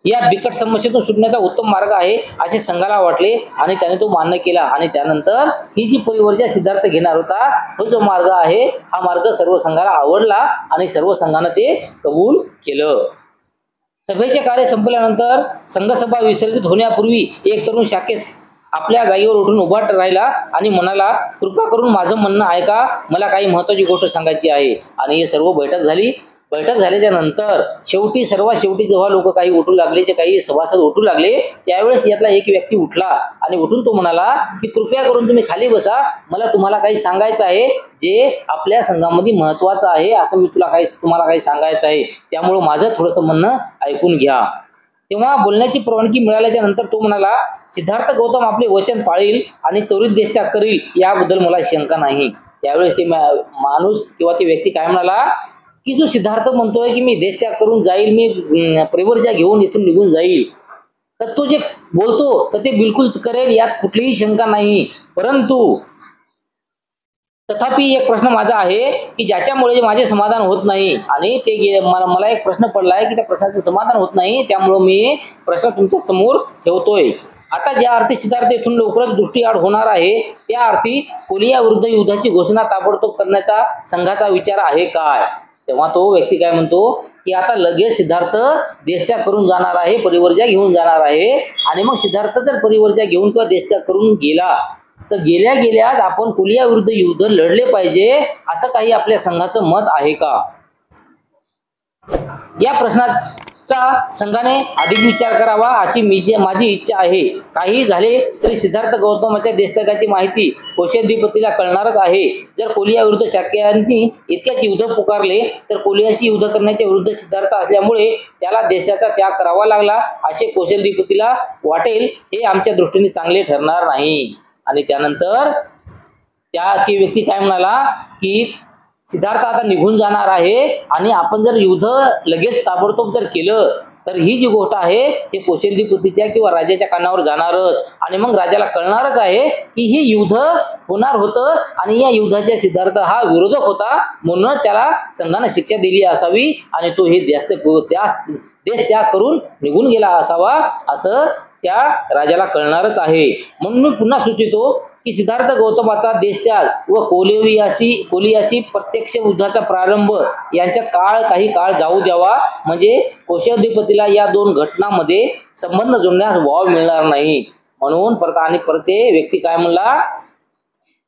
या बिकट समस्येतून सुटण्याचा उत्तम मार्ग आहे असे संघाला वाटले आणि त्याने तो मान्य केला. आणि त्यानंतर ही जी परिवर्जा सिद्धार्थ घेणार होता तो जो मार्ग आहे हा मार्ग सर्व संघाला आवडला आणि सर्व संघानं ते कबूल केलं. सभेचे कार्य संपल्यानंतर संघसभा विसर्जित होण्यापूर्वी एक तरुण शाखेस आपल्या जागेवर उठून उभा राहिला आणि म्हणाला कृपा करून माझं म्हणणं ऐका, मला काही महत्वाची गोष्ट सांगायची आहे. आणि हे सर्व बैठक झाली. बैठक झाल्याच्या नंतर सर्वात शेवटी जेव्हा लोक काही उठू लागले, ते काही सभासद उठू लागले, त्यावेळेस यातला एक व्यक्ती उठला आणि उठून तो म्हणाला की कृपया करून तुम्ही खाली बसा, मला तुम्हाला काही सांगायचं आहे जे आपल्या संघामध्ये महत्वाचं आहे, असं मी तुम्हाला काही सांगायचं आहे, त्यामुळे माझं थोडंसं म्हणणं ऐकून घ्या. तेव्हा बोलण्याची परवानगी मिळाल्याच्या नंतर तो म्हणाला सिद्धार्थ गौतम आपले वचन पाळील आणि त्वरित देशत्याग करील याबद्दल मला शंका नाही. त्यावेळेस ते माणूस किंवा ते व्यक्ती काय म्हणाला की जो सिद्धार्थ म्हणतोय की मी देशत्याग करून जाईल, मी परिवर्जा घेऊन इथून निघून जाईल, तर तो जे बोलतो तर ते बिलकुल करेल यात कुठलीही शंका नाही. परंतु तथापि एक प्रश्न माझा आहे की ज्याच्यामुळे माझे समाधान होत नाही आणि ते मला एक प्रश्न पडलाय की त्या प्रश्नाचं समाधान होत नाही, त्यामुळे मी प्रश्न तुमच्या समोर ठेवतोय. आता ज्या अर्थी सिद्धार्थ येथून लवकरच दृष्टीआड होणार आहे, त्या अर्थी कोलिया विरुद्ध युद्धाची घोषणा ताबडतोब करण्याचा संघाचा विचार आहे काय? तेव्हा तो व्यक्ती काय म्हणतो की आता लगेच सिद्धार्थ देशत्याग करून जाणार आहे, परिवर्जा घेऊन जाणार आहे. आणि मग सिद्धार्थ जर परिवर्जा घेऊन किंवा देशत्याग करून गेला तर गेल्या गेल्याच आपण कोलिया विरुद्ध युद्ध लढले पाहिजे, असं काही आपल्या संघाचं मत आहे का? या प्रश्नाचा संघाने अधिक विचार करावा अशी माझी इच्छा आहे. काही झाले तरी सिद्धार्थ गौतमाच्या देशत्यागाची माहिती कौशलधिपतीला कळणारच आहे. जर कोलिया विरुद्ध शाक्यांनी इतक्याच युद्ध पुकारले तर कोलियाशी युद्ध करण्याच्या विरुद्ध सिद्धार्थ असल्यामुळे त्याला देशाचा त्याग करावा लागला असे कौशलधिपतीला वाटेल, हे आमच्या दृष्टीने चांगले ठरणार नाही. आणि त्यानंतर ती व्यक्ती काय म्हणाला की सिद्धार्थ आता निघून जाणार आहे आणि आपण जर युद्ध लगेच ताबडतोब जर केलं तर ही जी गोष्ट आहे ती कौशलधिपतीच्या किंवा राजाच्या कानावर जाणारच. आणि मग राजाला कळणारच आहे की ही युद्ध होणार होतं आणि या युद्धाच्या सिद्धार्थ हा विरोधक होता, म्हणून त्याला संघानं शिक्षा दिली असावी आणि तो हे देश त्याग करून निघून गेला असावा, असं त्या राजाला कळणारच आहे. म्हणून मी पुन्हा सुचवितो की सिद्धार्थ गौतमाचा देशत्याग व कोलियाशी प्रत्यक्ष युद्धाचा प्रारंभ यांच्यात काही काळ जाऊ द्यावा, म्हणजे कौशलधिपतीला या दोन घटनांमध्ये संबंध जोडण्यास वाव मिळणार नाही. म्हणून परत ते व्यक्ती काय म्हणला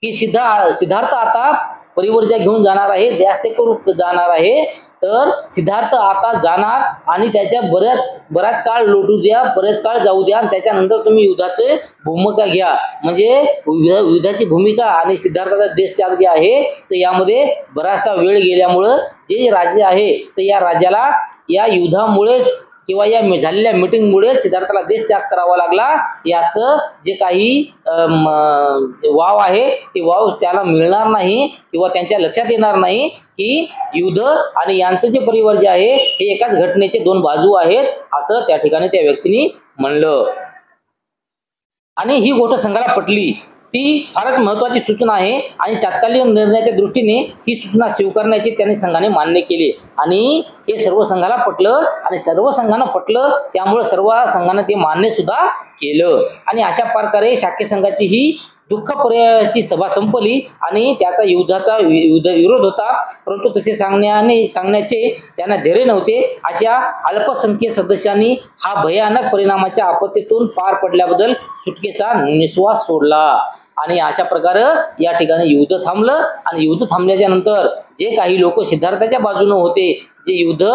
की सिद्धार्थ आता परिवर्जा घेऊन जाणार आहे, देशत्याग करून जाणार आहे, तर सिद्धार्थ आता जाणार आणि त्याच्या बराच काळ लोटू द्या, बरेच काळ जाऊ द्या आणि त्याच्यानंतर तुम्ही युद्धाचे भूमिका घ्या. म्हणजे युद्धाची भूमिका आणि सिद्धार्थाचा देशत्याग जे आहे तर यामध्ये बराचसा वेळ गेल्यामुळं जे राज्य आहे तर या राज्याला या युद्धामुळेच किंवा या झालेल्या मीटिंगमुळे सिद्धार्थाला देश त्याग करावा लागला. याचं जे काही वाव आहे ते वाव त्याला मिळणार नाही किंवा त्यांच्या लक्षात येणार नाही की युद्ध आणि यांचं जे परिवर्ज आहे हे एकाच घटनेचे दोन बाजू आहेत, असं त्या ठिकाणी त्या व्यक्तीने म्हणलं. आणि ही गोष्ट संघाला पटली. ती फारच महत्त्वाची सूचना आहे आणि तत्कालीन निर्णयाच्या दृष्टीने ही सूचना स्वीकारण्याची त्यांनी संघाने मान्य केली आणि हे सर्व संघाला पटलं आणि सर्व संघानं पटलं, त्यामुळे सर्व संघानं ते मान्य सुद्धा केलं. आणि अशा प्रकारे शाक्य संघाची ही दुःख पर्यायाची सभा संपली आणि त्याचा विरोध होता, परंतु तसे सांगण्याचे त्यांना धैर्य नव्हते. अशा अल्पसंख्य सदस्यांनी हा भयानक परिणामाच्या आपत्तीतून पार पडल्याबद्दल सुटकेचा निश्वास सोडला. आणि अशा प्रकारे या ठिकाणी युद्ध थांबलं आणि युद्ध थांबल्याच्या नंतर जे काही लोक सिद्धार्थाच्या बाजूने होते, जे युद्ध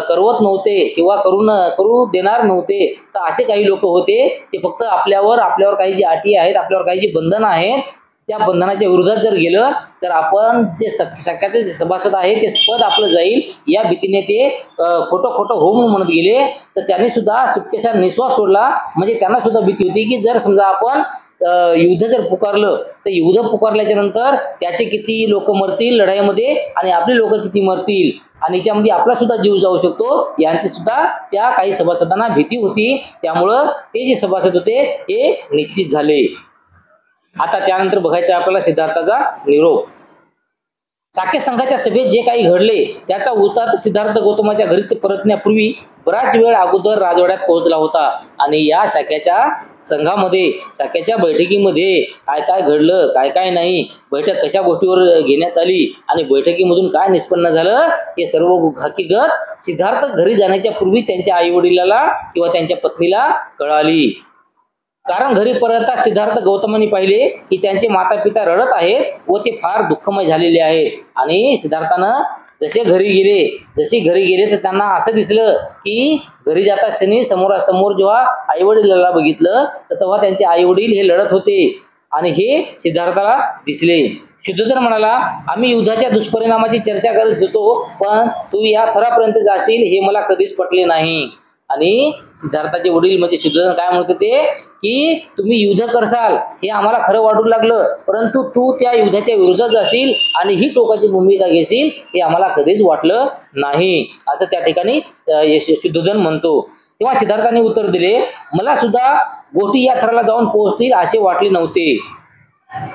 करवत नव्हते किंवा करू देणार नव्हते, तर असे काही लोक होते ते फक्त आपल्यावर काही जी अटी आहेत, आपल्यावर काही जी बंधनं आहेत, त्या बंधनाच्या विरोधात जर गेलं तर आपण जे शाक्याचे जे सभासद आहे ते पद आपलं जाईल या भीतीने ते खोटं हो म्हणत गेले. तर त्यांनी सुद्धा सुटकेचा निश्वास सोडला. म्हणजे त्यांना सुद्धा भीती होती की जर समजा आपण युद्ध जर पुकारलं तर युद्ध पुकारल्याच्या नंतर त्याचे किती लोक मरतील लढाईमध्ये आणि आपले लोक किती मरतील आणि याच्यामध्ये आपला सुद्धा जीव जाऊ शकतो, यांची सुद्धा त्या काही सभासदांना भीती होती. त्यामुळं ते जे सभासद होते हे निश्चित झाले. आता त्यानंतर बघायचं आपल्याला सिद्धार्थाचा निरोप. शाक्य संघाच्या सभेत जे काही घडले त्याचा वृत्तांत सिद्धार्थ गौतमाच्या घरी परतण्यापूर्वी बराच वेळ अगोदर राजवाड्यात पोहोचला होता आणि या शाक्याच्या बैठकीमध्ये काय काय घडलं, काय काय नाही, बैठक कशा गोष्टीवर घेण्यात आली आणि बैठकीमधून काय निष्पन्न झालं हे सर्व हकीकत सिद्धार्थ घरी जाण्याच्या पूर्वी त्यांच्या आई वडिलाला किंवा त्यांच्या पत्नीला कळाली. कारण घरी परतता सिद्धार्थ गौतमांनी पाहिले की त्यांचे माता पिता रडत आहेत व ते फार दुःखमय झालेले आहेत. आणि सिद्धार्थानं जसे घरी गेले तर त्यांना असं दिसलं की घरी जाता क्षणी समोर जेव्हा आई वडिलाला बघितलं तर तेव्हा त्यांचे आई वडील हे लढत होते आणि हे सिद्धार्थाला दिसले. शुद्धोधन म्हणाला, आम्ही युद्धाच्या दुष्परिणामाची चर्चा करत होतो, पण तू या थरापर्यंत जाशील हे मला कधीच पटले नाही. आणि सिद्धार्थाचे वडील म्हणजे शुद्धोधन काय म्हणत होते की तुम्ही युद्ध करसाल हे आम्हाला खरं वाटू लागलं, परंतु तू त्या युद्धाच्या विरोधात जाशील आणि ही टोकाची भूमिका घेशील हे आम्हाला कधीच वाटलं नाही, असं त्या ठिकाणी शुद्धोधन म्हणतो. तेव्हा सिद्धार्थाने उत्तर दिले, मला सुद्धा गोष्टी या थराला जाऊन पोहोचतील असे वाटले नव्हते.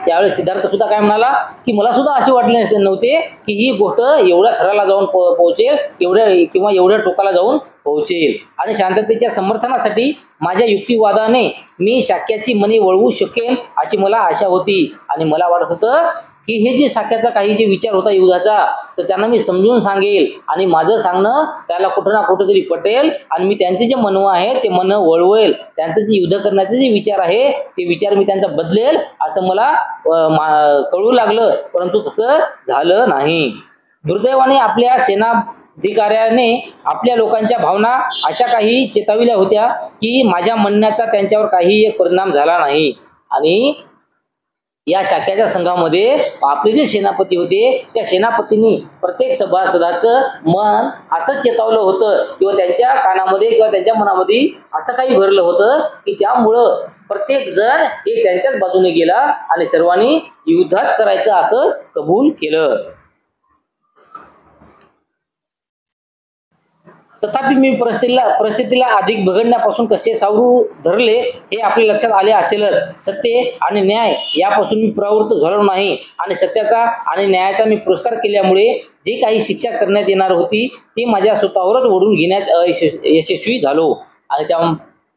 त्यावेळेस सिद्धार्थ सुद्धा काय म्हणाला की मला सुद्धा असे वाटले नव्हते की ही गोष्ट एवढ्या थराला जाऊन पोहोचेल, एवढ्या टोकाला जाऊन पोहोचेल. आणि शांततेच्या समर्थनासाठी माझ्या युक्तिवादाने मी शाक्याची मनी वळवू शकेन अशी मला आशा होती. आणि मला वाटत होतं की हे जे शाक्याचा काही जे विचार होता युद्धाचा, तर त्यांना मी समजून सांगेल आणि माझं सांगणं त्याला कुठं ना कुठेतरी पटेल आणि मी त्यांचे जे म्हणणं आहे ते म्हणणं वळवेल. त्यांचं जे युद्ध करण्याचे जे विचार आहे ते विचार मी त्यांचा बदलेल असं मला कळू लागलं, परंतु तसं झालं नाही. दुर्दैवाने आपल्या सेनाधिकाऱ्याने आपल्या लोकांच्या भावना अशा काही चेताविल्या होत्या की माझ्या म्हणण्याचा त्यांच्यावर काही एक परिणाम झाला नाही. आणि या शाक्याच्या संघामध्ये आपले जे सेनापती होते त्या सेनापतींनी प्रत्येक सभासदाचं मन असं चेतावलं होतं किंवा त्यांच्या कानामध्ये किंवा त्यांच्या मनामध्ये असं काही भरलं होतं की त्यामुळं प्रत्येक जण हे त्यांच्याच बाजूने गेला आणि सर्वांनी युद्धच करायचं असं कबूल केलं. तथापि मी परिस्थितीला अधिक बिघडण्यापासून कसे सावरू धरले हे आपल्या लक्षात आले असेलच. सत्य आणि न्याय यापासून मी प्रवृत्त झालो नाही आणि सत्याचा आणि न्यायाचा मी पुरस्कार केल्यामुळे जी काही शिक्षा करण्यात येणार होती ती माझ्या स्वतःवरच ओढून घेण्यात यशस्वी झालो. आणि त्या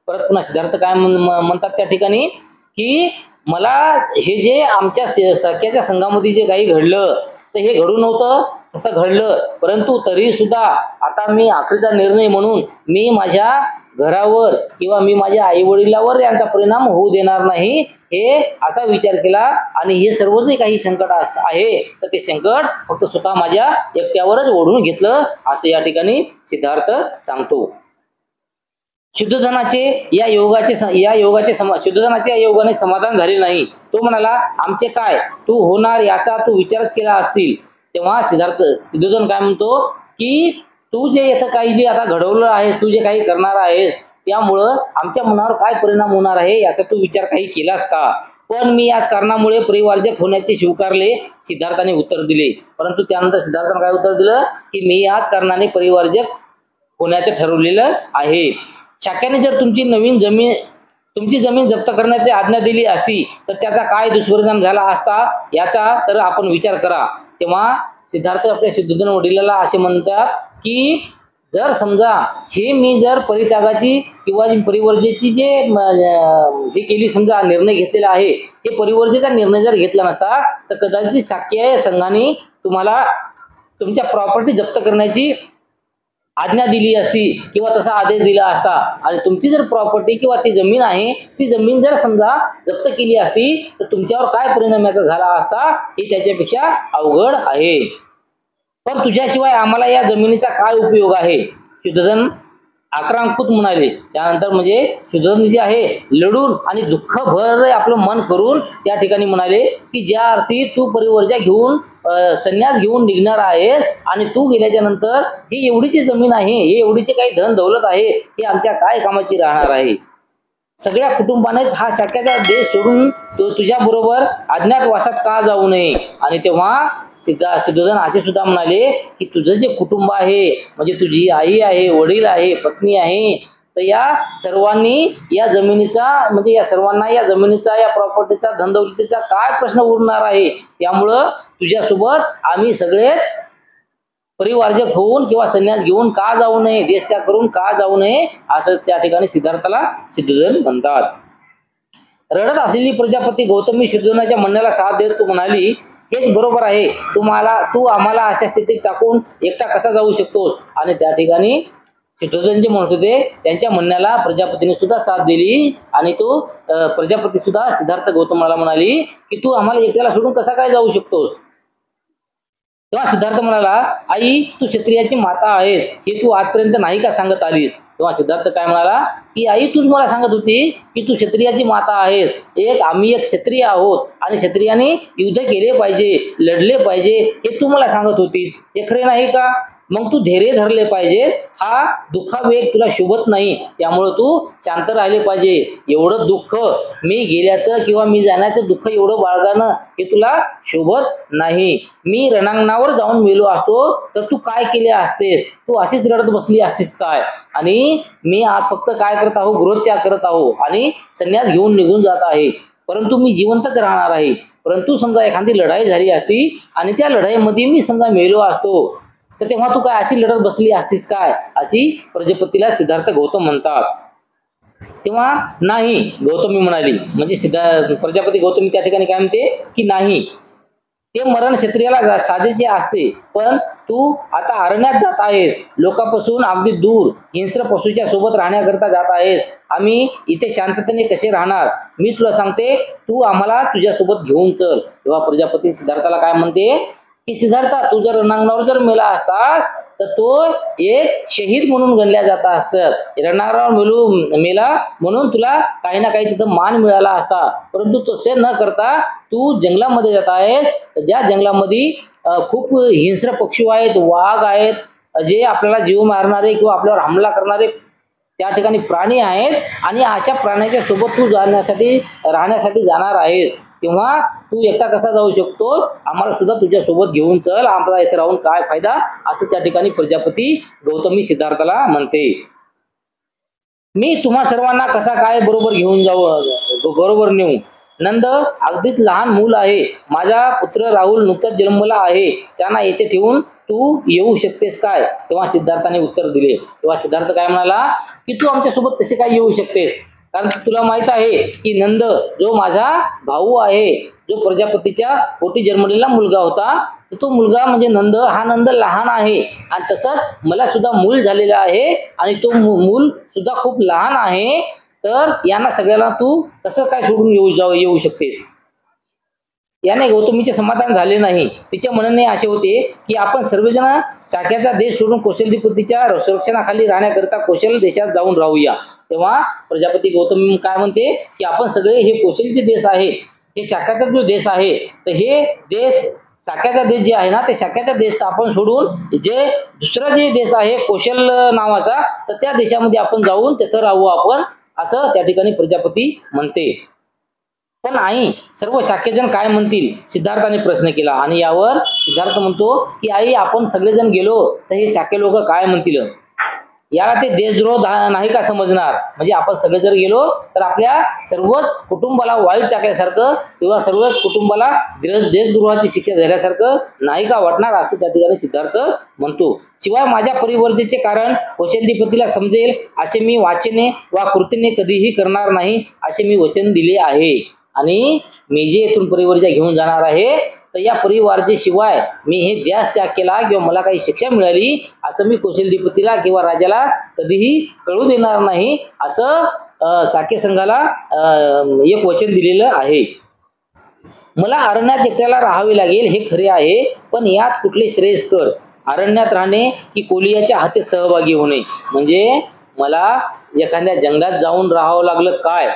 परत पुन्हा सिद्धार्थ काय म्हणतात त्या ठिकाणी की मला हे जे आमच्या शाक्याच्या संघामध्ये जे काही घडलं तर हे घडू नव्हतं, तसं घडलं, परंतु तरी सुद्धा आता मी आखरीचा निर्णय म्हणून मी माझ्या घरावर किंवा मी माझ्या आई वडिलांवर यांचा परिणाम होऊ देणार नाही हे असा विचार केला. आणि हे सर्व जे काही संकट आहे तर ते संकट फक्त स्वतः माझ्या एकट्यावरच ओढून घेतलं असं या ठिकाणी सिद्धार्थ सांगतो. शुद्धोधनाचे या योगाने समाधान झाले नाही. तो म्हणाला आमचे काय, तू होणार याचा तू विचारच केला असशील. तेव्हा सिद्धोधन काय म्हणतो की तू जे इथं काही जे आता घडवलं आहे, तू जे काही करणार आहेस त्यामुळं आमच्या मनावर काय परिणाम होणार आहे याचा तू विचार काही केलास का. पण मी याच कारणामुळे परिवारजक होण्याचे स्वीकारले, सिद्धार्थाने उत्तर दिले. परंतु त्यानंतर सिद्धार्थाने काय उत्तर दिलं की मी याच कारणाने परिवारजक होण्याचं ठरवलेलं आहे. शाक्याने जर तुमची जमीन जप्त करण्याची आज्ञा दिली असती तर त्याचा काय दुष्परिणाम झाला असता याचा तर आपण विचार करा. तेव्हा सिद्धार्थ आपल्या शुद्धोधन वडिलाला असे म्हणतात की जर समजा हे मी जर परित्यागाची किंवा परिवर्जेची हे केली समजा निर्णय घेतलेला आहे, हे परिवर्जेचा निर्णय जर घेतला नसता तर कदाचित शाक्य संघाने तुम्हाला तुमच्या प्रॉपर्टी जप्त करण्याची आज्ञा दिली असती किंवा तसा आदेश दिला असता आणि तुमची जर प्रॉपर्टी किंवा ती जमीन आहे ती जमीन जर समजा जप्त केली असती तर तुमच्यावर काय परिणाम याचा झाला असता हे त्याच्यापेक्षा अवघड आहे. पण तुझ्याशिवाय आम्हाला या जमिनीचा काय उपयोग आहे, शुद्धोधन आक्रांकुत म्हणाले. त्यानंतर म्हणजे शुद्धोधन जे आहे लढून आणि दुःखभर आपलं मन करून त्या ठिकाणी म्हणाले की ज्या अर्थी तू परिवर्जा घेऊन संन्यास घेऊन निघणार आहेस आणि तू गेल्याच्या नंतर ही एवढीची जमीन आहे, हे एवढीचे काही धन दौलत आहे, हे आमच्या काय कामाची राहणार आहे. सगळ्या कुटुंबानेच हा शाक्याचा देश सोडून तुझ्या बरोबर अज्ञातवासात का जाऊ नये. आणि तेव्हा सिद्धोधन असे सुद्धा म्हणाले की तुझं जे कुटुंब आहे म्हणजे तुझी आई आहे, वडील आहे, पत्नी आहे, तर या सर्वांनी या जमिनीचा म्हणजे या सर्वांना या जमिनीचा या प्रॉपर्टीचा धनदौलतीचा काय प्रश्न उरणार आहे. त्यामुळं तुझ्यासोबत आम्ही सगळेच परिवारजक होऊन किंवा संन्यास घेऊन का जाऊ नये, देश त्याग करून का जाऊ नये असं त्या ठिकाणी सिद्धार्थाला सिद्धोधन म्हणतात. रडत असलेली प्रजापती गौतमी शुद्धोधनाच्या म्हणण्याला साथ देत तू म्हणाली हेच बरोबर आहे, तू आम्हाला अशा स्थितीत टाकून एकटा कसा जाऊ शकतोस. आणि त्या ठिकाणी शुद्धोधन जे म्हणत होते त्यांच्या म्हणण्याला प्रजापतीने सुद्धा साथ दिली आणि तो प्रजापती सुद्धा सिद्धार्थ गौतमाला म्हणाली की तू आम्हाला एकट्याला सोडून कसा काय जाऊ शकतोस. तेव्हा सिद्धार्थ म्हणाला आई तू क्षत्रियाची माता आहेस हे तू आजपर्यंत नाही का सांगत आलीस. तेव्हा सिद्धार्थ काय म्हणाला की आई तूच मला सांगत होती की तू क्षत्रियाची माता आहेस, आम्ही एक क्षत्रिय आहोत आणि क्षत्रियाने युद्ध केले पाहिजे, लढले पाहिजे हे तू मला सांगत होतीस, हे खरे नाही का. मग तू धैर्य धरले पाहिजेस, हा दुःखावेग तुला शोभत नाही, त्यामुळे तू शांत राहिले पाहिजे. एवढं दुःख मी गेल्याचं किंवा मी जाण्याचं दुःख एवढं बाळगाणं हे तुला शोभत नाही. मी रणांगणावर जाऊन मेलो असतो तर तू काय केले असतेस, तू अशीच रडत बसली असतीस काय. आणि मी आज फक्त काय करत आहो, गृहत्याग करत आहो आणि संन्यास घेऊन निघून जात आहे, परंतु मी जिवंतच राहणार आहे. परंतु समजा एखादी लढाई झाली असती आणि त्या लढाईमध्ये मी समजा मेलो असतो तर तेव्हा तू काय अशी लढत बसली असतीस काय, अशी प्रजापतीला सिद्धार्थ गौतम म्हणतात. तेव्हा नाही गौतमी म्हणाली, म्हणजे प्रजापती गौतमी त्या ठिकाणी काय म्हणते की नाही, ते मरण क्षत्रियाला साजेचे असते, पण तू आता अरण्यात जात आहेस, लोकांपासून अगदी दूर हिंस्र पशूच्या सोबत राहण्याकरता जात आहेस. आम्ही इथे शांततेने कसे राहणार, मी तुला सांगते तू आम्हाला तुझ्यासोबत घेऊन चल. तेव्हा प्रजापती सिद्धार्थाला काय म्हणते की सिद्धार्था, तू जर रणांगणावर जर मेला असतास तर तो एक शहीद म्हणून गणल्या जात असत. रणांगणावर मेला म्हणून तुला काही ना काही तिथं मान मिळाला असता, परंतु तसे न करता तू जंगलामध्ये जात आहेस, ज्या जंगलामध्ये खूप हिंस्र पक्षी आहेत, वाघ आहेत, जे आपल्याला जीव मारणारे किंवा आपल्यावर हमला करणारे त्या ठिकाणी प्राणी आहेत, आणि अशा प्राण्याच्या सोबत तू राहण्यासाठी जाणार आहेस. तेव्हा तू एकटा कसा जाऊ शकतोस, आम्हाला सुद्धा तुझ्या सोबत घेऊन चल, आम्हाला इथे राहून काय फायदा, असं त्या ठिकाणी प्रजापती गौतमी सिद्धार्थाला म्हणते. मी तुम्हा सर्वांना कसा काय बरोबर घेऊन जाऊ, बरोबर नेऊ, नंद अगदीच लहान मूल आहे, माझा पुत्र राहुल नुकताच जन्मला आहे, त्यांना येथे ठेवून तू येऊ शकतेस काय. तेव्हा सिद्धार्थाने उत्तर दिले. तेव्हा सिद्धार्थ काय म्हणाला की तू आमच्यासोबत कसे काय येऊ शकतेस, कारण तुला माहित आहे की नंद जो माझा भाऊ आहे, जो प्रजापतीच्या पोटी जन्मलेला मुलगा होता, तो मुलगा म्हणजे नंद, हा नंद लहान आहे, आणि तसंच मला सुद्धा मूल झालेलं आहे, आणि तो मूल सुद्धा खूप लहान आहे, तर यांना सगळ्याला तू कसं काय सोडून येऊ शकतेस. याने गौतमीचे समाधान झाले नाही. तिच्या म्हणणे असे होते की आपण सर्वजण शाक्याचा देश सोडून कौशल्यपतीच्या संरक्षणाखाली राहण्याकरिता कौशल्य देशात जाऊन राहूया. तेव्हा प्रजापती गौतमी काय म्हणते की आपण सगळे हे कौशल्यचे देश आहे, हे शाक्याचा जो देश आहे, तर हे देश शाक्याचा देश जे आहे ना, ते शाक्याचा देश आपण सोडून जे दुसरा जे देश आहे कौशल नावाचा, तर त्या देशामध्ये आपण जाऊन तिथं राहू आपण, असं त्या ठिकाणी प्रजापती म्हणते. पण आई सर्व शाक्यजन काय म्हणतील, सिद्धार्थाने प्रश्न केला, आणि यावर सिद्धार्थ म्हणतो की आई आपण सगळेजण गेलो तर हे शाक्य लोक काय म्हणतील, याला ते देशद्रोह नाही का समजणार, म्हणजे आपण सगळे जर गेलो तर आपल्या सर्वच कुटुंबाला वाईट टाकल्यासारखं किंवा सर्वच कुटुंबाला देशद्रोहाची शिक्षा झाल्यासारखं नाही का वाटणार, असं त्या ठिकाणी सिद्धार्थ म्हणतो. शिवाय माझ्या परिवर्तनाचे कारण कौशल्यपतीला समजेल असे मी वाचने वा कृतीने कधीही करणार नाही, असे मी वचन दिले आहे. आणि मी जे इथून परिवर्तन घेऊन जाणार आहे, तर या परिवाराच्या शिवाय मी हे ध्यास त्याग केला किंवा मला काही शिक्षा मिळाली असं मी कौशल्यपतीला किंवा राजाला कधीही कळू देणार नाही, असं शाक्य संघाला एक वचन दिलेलं आहे. मला अरण्यात एकट्याला राहावे लागेल हे खरे आहे, पण यात कुठले श्रेयस्कर, अरण्यात राहणे की कोलियाच्या हातात सहभागी होणे, म्हणजे मला एखाद्या जंगलात जाऊन राहावं लागलं काय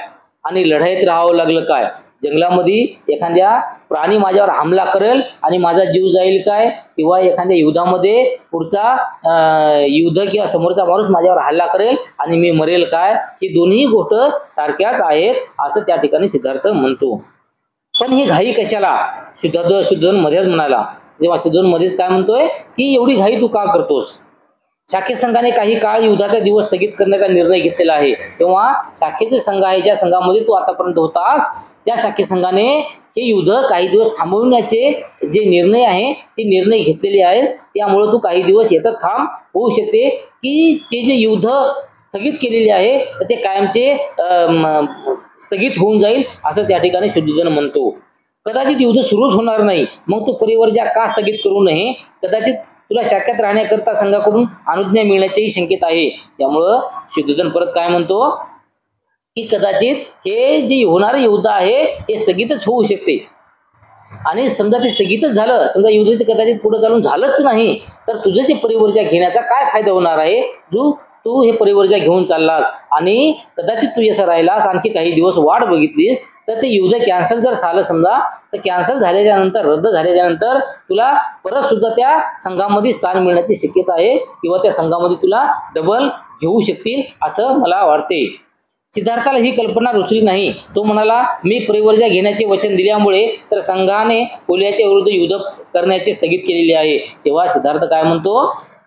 आणि लढाईत राहावं लागलं काय, जंगलामध्ये एखाद्या प्राणी माझ्यावर हमला करेल आणि माझा जीव जाईल काय, किंवा एखाद्या युद्धामध्ये पुढचा युद्ध किंवा समोरचा माणूस माझ्यावर हल्ला करेल आणि मी मरेल काय, ही दोन्ही गोष्ट सारख्याच आहेत, असं त्या ठिकाणी सिद्धार्थ म्हणतो. पण ही घाई कशाला, शुद्धोधन मध्येच म्हणाला. जेव्हा शुद्धोधन मध्येच काय म्हणतोय की एवढी घाई तू का करतोस, शाक्य संघाने काही काळ युद्धाचा दिवस स्थगित करण्याचा निर्णय घेतलेला आहे. तेव्हा शाखेचे संघ आहे, ज्या संघामध्ये तू आतापर्यंत होतास, त्या शाखे संघाने हे युद्ध काही दिवस थांबवण्याचे जे निर्णय आहे ते निर्णय घेतलेले आहेत. त्यामुळे तू काही दिवस येतं थांब, होऊ शकते की ते जे युद्ध स्थगित केलेले आहे तर ते कायमचे स्थगित होऊन जाईल, असं त्या ठिकाणी शुद्धोधन म्हणतो. कदाचित युद्ध सुरूच होणार नाही, मग तू परिवर्जा का स्थगित करू नये, कदाचित तुला शाक्यात राहण्याकरता संघाकडून अनुज्ञा मिळण्याचीही शक्यता आहे. त्यामुळं शुद्धोधन परत काय म्हणतो की कदाचित हे जे होणारे युद्ध आहे हे स्थगितच होऊ शकते, आणि समजा ते स्थगितच झालं, समजा युद्ध ते कदाचित पुढे चालून झालंच नाही, तर तुझं जे परिवर्जा घेण्याचा काय फायदा होणार आहे. तू हे परिवर्जा घेऊन चाललास आणि कदाचित तू इथं राहिलास, आणखी काही दिवस वाट बघितलीस, तर ते युद्ध कॅन्सल जर झालं समजा, तर कॅन्सल झाल्याच्या नंतर, रद्द झाल्याच्या नंतर तुला परत सुद्धा त्या संघामध्ये स्थान मिळण्याची शक्यता आहे, किंवा त्या संघामध्ये तुला डबल घेऊ शकतील असं मला वाटते. सिद्धार्थाला ही कल्पना रुचली नाही. तो म्हणाला मी परिवर्जा घेण्याचे वचन दिल्यामुळे तर संघाने कोलियाच्या विरुद्ध युद्ध करण्याचे स्थगित केलेले आहे. तेव्हा सिद्धार्थ काय म्हणतो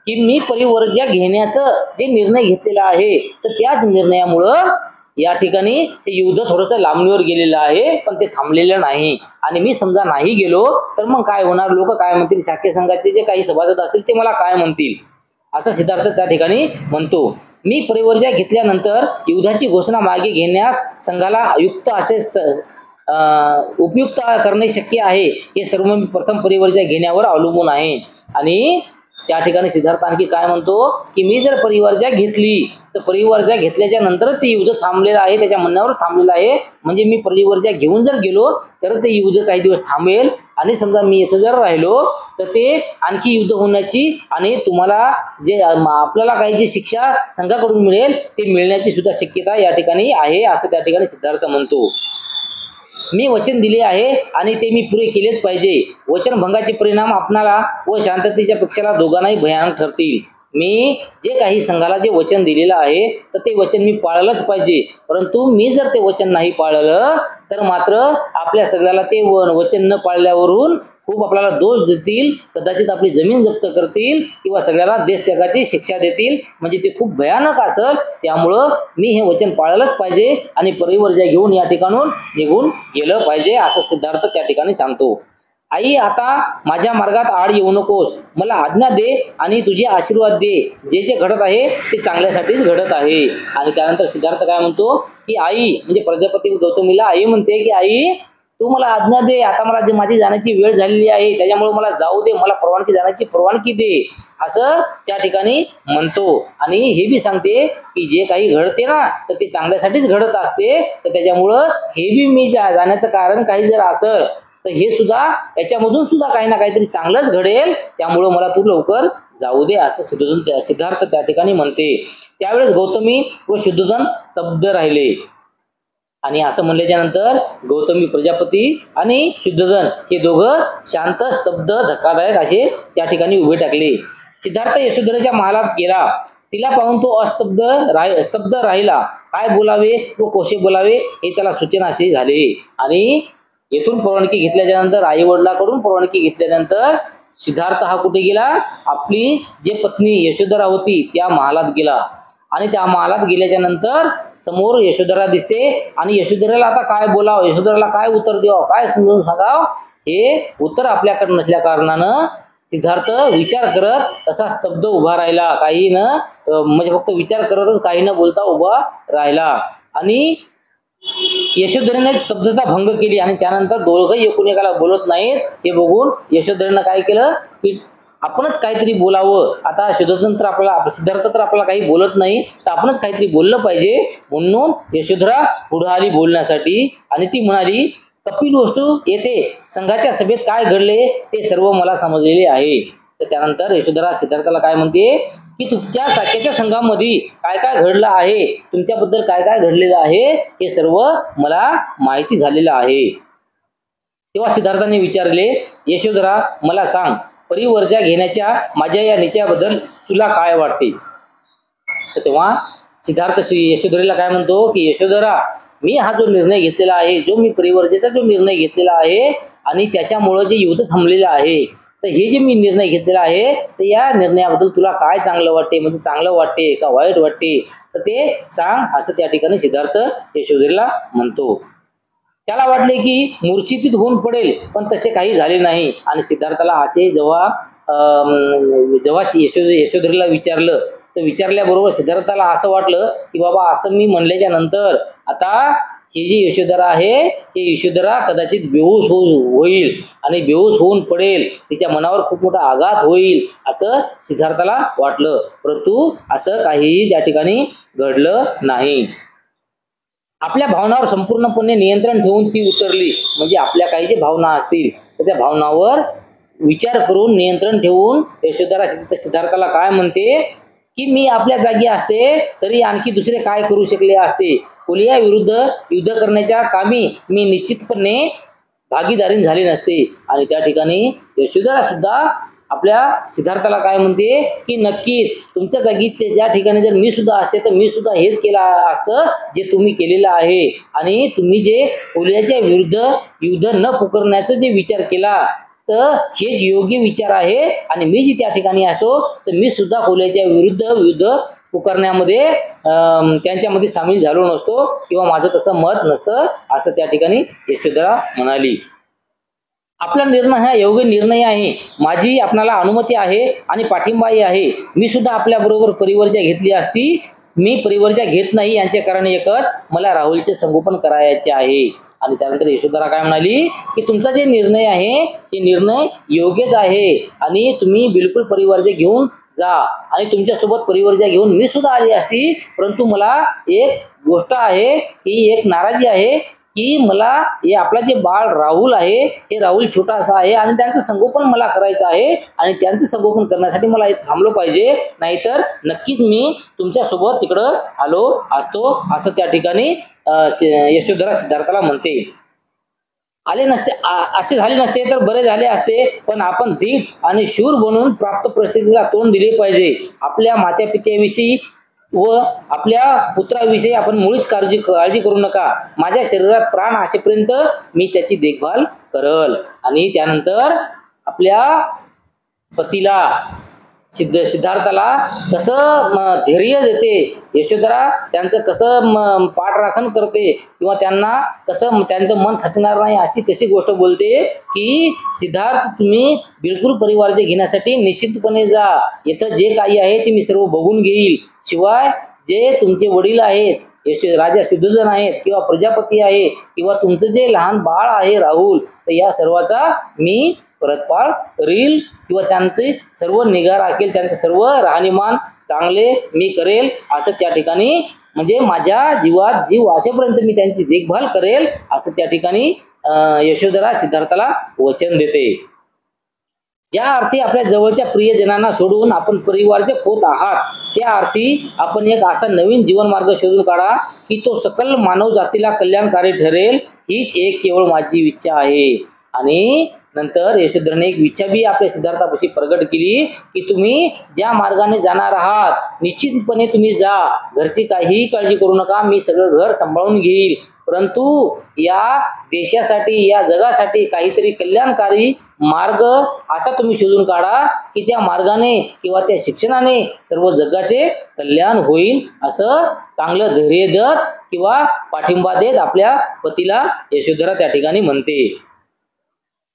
की मी परिवर्जा घेण्याचं जे निर्णय घेतलेला आहे, तर त्याच निर्णयामुळं या ठिकाणी हे युद्ध थोडंसं लांबणीवर गेलेलं आहे, पण ते थांबलेलं नाही. आणि मी समजा नाही गेलो तर मग काय होणार, लोक काय म्हणतील, शाक्य संघाचे जे काही सभासद असतील ते मला काय म्हणतील, असं सिद्धार्थ त्या ठिकाणी म्हणतो. मी परिवर्जा घेतल्यानंतर युद्धाची घोषणा मागे घेण्यास संघाला उपयुक्त करणे शक्य आहे. हे सर्व मी प्रथम परिवर्जा घेण्यावर अवलंबून आहे. आणि त्या ठिकाणी सिद्धार्थ आणखी काय म्हणतो की मी जर परिवर्जा घेतली तर परिवर्जा घेतल्याच्या नंतर ते युद्ध थांबलेलं आहे, त्याच्या म्हणण्यावर थांबलेलं आहे. म्हणजे मी परिवर्जा घेऊन जर गेलो तर ते युद्ध काही दिवस थांबेल, आणि समजा मी इथं जर राहिलो तर ते आणखी युद्ध होण्याची आणि तुम्हाला जे आपल्याला काही जी शिक्षा संघाकडून मिळेल ते मिळण्याची सुद्धा शक्यता या ठिकाणी आहे, असं त्या ठिकाणी सिद्धार्थ म्हणतो. मी वचन दिले आहे आणि ते मी पुरे केलेच पाहिजे. वचनभंगाचे परिणाम आपणाला व शांततेच्या पक्षाला दोघांनाही भयानक ठरतील. मी जे काही संघाला जे वचन दिलेलं आहे तर ते वचन मी पाळलंच पाहिजे. परंतु मी जर ते वचन नाही पाळलं तर मात्र आपल्या सगळ्याला ते वचन न पाळल्यावरून खूप आपल्याला दोष देतील, कदाचित आपली जमीन जप्त करतील किंवा सगळ्याला देशत्यागाची शिक्षा देतील. म्हणजे ते खूप भयानक असेल. त्यामुळं मी हे वचन पाळलंच पाहिजे आणि परिवर्जा घेऊन या ठिकाणून निघून गेलं पाहिजे, असं सिद्धार्थ त्या ठिकाणी सांगतो. आई, आता माझ्या मार्गात आड येऊ नकोस, मला आज्ञा दे आणि तुझे आशीर्वाद दे. जे जे घडत आहे ते चांगल्यासाठीच घडत आहे. आणि त्यानंतर सिद्धार्थ काय म्हणतो की आई, म्हणजे प्रजापती गौतमीला आई म्हणते की आई तू मला आज्ञा दे, आता मला जे माझी जाण्याची वेळ झालेली आहे त्याच्यामुळे मला जाऊ दे, मला परवानगी जाण्याची परवानगी दे, असं त्या ठिकाणी म्हणतो. आणि हे बी सांगते की जे काही घडते ना तर ते चांगल्यासाठीच घडत असते, तर त्याच्यामुळं हे बी मी जाण्याचं कारण काही जर असं तर हे सुद्धा याच्यामधून सुद्धा काही ना काहीतरी चांगलंच घडेल, त्यामुळं मला तू लवकर जाऊ दे, असं सिद्धार्थ त्या ठिकाणी म्हणते. त्यावेळेस गौतमी व शुद्धोधन स्तब्ध राहिले. आणि असं म्हणल्याच्या नंतर गौतमी, प्रजापती आणि शुद्धोधन हे दोघं शांत, स्तब्ध, धक्कादायक असे त्या ठिकाणी उभे टाकले. सिद्धार्थ यशोधरेच्या महालात गेला. तिला पाहून तो स्तब्ध राहिला. काय बोलावे व कसे बोलावे हे त्याला सूचना असे झाले. आणि येथून परवानगी घेतल्याच्या नंतर, आई वडिलांकडून परवानगी घेतल्यानंतर सिद्धार्थ हा कुठे गेला, आपली जे पत्नी यशोधरा होती त्या महालात गेला. आणि त्या महालात गेल्याच्या नंतर समोर यशोधरा दिसते. आणि यशोधरेला आता काय बोलावं, यशोधरेला काय उत्तर द्यावं, काय समजून सांगावं, हे उत्तर आपल्याकडे नसल्या कारणानं सिद्धार्थ विचार करत असा स्तब्ध उभा राहिला. काही न म्हणजे फक्त विचार करतच काही न बोलता उभा राहिला. आणि यशोधरेने स्तब्धता भंग केली. आणि त्यानंतर दोघंही एकूण बोलत नाहीत हे बघून यशोधरेनं काय केलं की आपणच काहीतरी बोलावं. आता सिद्धार्थ तर आपल्याला काही बोलत नाही, तर आपणच काहीतरी बोललं पाहिजे. म्हणून यशोधरा पुढे आली बोलण्यासाठी. आणि ती म्हणाली, कपिल वस्तू येथे संघाच्या सभेत काय घडले ते सर्व मला समजलेले आहे. तर त्यानंतर यशोधरा सिद्धार्थाला काय म्हणते की तुमच्या साक्याच्या संघामध्ये काय काय घडलं आहे, तुमच्याबद्दल काय काय घडलेलं आहे हे सर्व मला माहिती झालेलं आहे. तेव्हा सिद्धार्थाने विचारले, यशोधरा मला सांग, परिवर्जा घेण्याच्या माझ्या या निश्चयाबद्दल तुला काय वाटते. तर तेव्हा सिद्धार्थ यशोधरेला काय म्हणतो की यशोधरा, मी हा जो निर्णय घेतलेला आहे, जो मी परिवर्जेचा जो निर्णय घेतलेला आहे आणि त्याच्यामुळे जे युद्ध थांबलेलं आहे, तर हे जे मी निर्णय घेतलेला आहे तर या निर्णयाबद्दल तुला काय चांगलं वाटते, म्हणजे चांगलं वाटते का वाईट वाटते, तर ते सांग, असं त्या ठिकाणी सिद्धार्थ यशोधरेला म्हणतो. त्याला वाटले की मूर्छित होऊन पडेल, पण तसे काही झाले नाही. आणि सिद्धार्थाला असे जेव्हा यशोधरेला विचारलं तर विचारल्याबरोबर सिद्धार्थाला असं वाटलं की बाबा असं मी म्हणल्याच्या नंतर आता ही जी यशोधरा आहे ही यशोधरा कदाचित बेहोश होईल आणि बेहोश होऊन पडेल, तिच्या मनावर खूप मोठा आघात होईल असं सिद्धार्थाला वाटलं. परंतु असं काहीही त्या ठिकाणी घडलं नाही. आपल्या भावनावर संपूर्णपणे नियंत्रण ठेवून ती उतरली. म्हणजे आपल्या काही जे भावना असतील तर त्या भावनावर विचार करून नियंत्रण ठेवून यशोधरा सिद्धार्थाला काय म्हणते की मी आपल्या जागी असते तरी आणखी दुसरे काय करू शकले असते. कोलिया विरुद्ध युद्ध करण्याच्या कामी मी निश्चितपणे भागीदारी झाली नसते. आणि त्या ठिकाणी यशोधरा सुद्धा आपल्या सिद्धार्थाला काय म्हणते की नक्कीच तुमच्या जागी त्या ठिकाणी जर मी सुद्धा असते तर मी सुद्धा हेच केलं असतं जे तुम्ही केलेलं आहे. आणि तुम्ही जे कोलियाच्या विरुद्ध युद्ध न पुकारण्याचा जे विचार केला तर हेच योग्य विचार आहे. आणि मी जी त्या ठिकाणी असतो तर मी सुद्धा कोलियाच्या विरुद्ध युद्ध पुकारण्यामध्ये त्यांच्यामध्ये सामील झालो नसतो किंवा माझं तसं मत नसतं असं त्या ठिकाणी यशोधरा म्हणाली. आपला निर्णय हा योग्य निर्णय आहे. माझी आपणाला अनुमती आहे आणि पाठिंबाही आहे. मी सुद्धा आपल्या बरोबर परिवर्जा घेतली असती. मी परिवर्जा घेत नाही यांचे कारण एकच, मला राहुलचे संगोपन करायचे आहे. आणि त्यानंतर यशोधरा काय म्हणाली की तुमचा जे निर्णय आहे ते निर्णय योग्यच आहे आणि तुम्ही बिलकुल परिवर्जा घेऊन जा आणि तुमच्यासोबत परिवर्जा घेऊन मी सुद्धा आली असती. परंतु मला एक गोष्ट आहे की एक नाराजी आहे की मला हे आपला जे बाळ राहुल आहे हे राहुल छोटासा आहे आणि त्यांचं संगोपन मला करायचं आहे आणि त्यांचं संगोपन करण्यासाठी मला इथे थांबलो पाहिजे, नाहीतर नक्कीच मी तुमच्यासोबत तिकडं आलो असतो असं त्या ठिकाणी यशोधरा सिद्धार्थाला म्हणते. आले नसते असे झाले नसते तर बरे झाले असते, पण आपण धीट आणि शूर बनून प्राप्त परिस्थितीला तोंड दिले पाहिजे. आपल्या मातापित्याविषयी व आपल्या पुत्राविषयी आपण मुळीच काळजी करू नका. माझ्या शरीरात प्राण असेपर्यंत मी त्याची देखभाल करल. आणि त्यानंतर आपल्या पतीला सिद्धार्थाला कसं धैर्य देते यशोधरा, त्यांचं कसं पाठराखण करते किंवा त्यांना कसं त्यांचं मन खचणार नाही अशी कशी गोष्ट बोलते की सिद्धार्थ तुम्ही बिलकुल परिवारचे घेण्यासाठी निश्चितपणे जा. इथं जे काही आहे ते मी सर्व बघून घेईल. शिवाय जे तुमचे वडील आहेत राजा शुद्धोधन आहेत किंवा प्रजापती आहे किंवा तुमचं जे लहान बाळ आहे राहुल, तर या सर्वाचा मी परतपाळ करील किंवा त्यांचे सर्व निगा राखेल, त्यांचं सर्व राहणीमान चांगले मी करेल असं त्या ठिकाणी, म्हणजे माझ्या जीवात जीव असेपर्यंत मी त्यांची देखभाल करेल असं त्या ठिकाणी यशोधरा सिद्धार्थाला वचन देते. ज्या अर्थी आपल्या जवळच्या प्रियजनांना सोडून आपण परिवारचे होत आहात त्या अर्थी आपण एक असा नवीन जीवन मार्ग शोधून काढा की तो सकल मानव जातीला कल्याणकारी ठरेल. हीच एक केवळ माझी इच्छा आहे. आणि नंतर यशोधराने एक इच्छा बी आपल्या सिद्धार्थापाशी प्रगट केली की तुम्ही ज्या मार्गाने जाणार आहात निश्चितपणे तुम्ही जा, घरची काहीही काळजी करू नका, मी सगळं घर सांभाळून घेईल. परंतु या देशासाठी या जगासाठी काहीतरी कल्याणकारी मार्ग असा तुम्ही शोधून काढा की त्या मार्गाने किंवा त्या शिक्षणाने सर्व जगाचे कल्याण होईल असं चांगलं धैर्य देत किंवा पाठिंबा देत आपल्या पतीला यशोधरा त्या ठिकाणी म्हणते.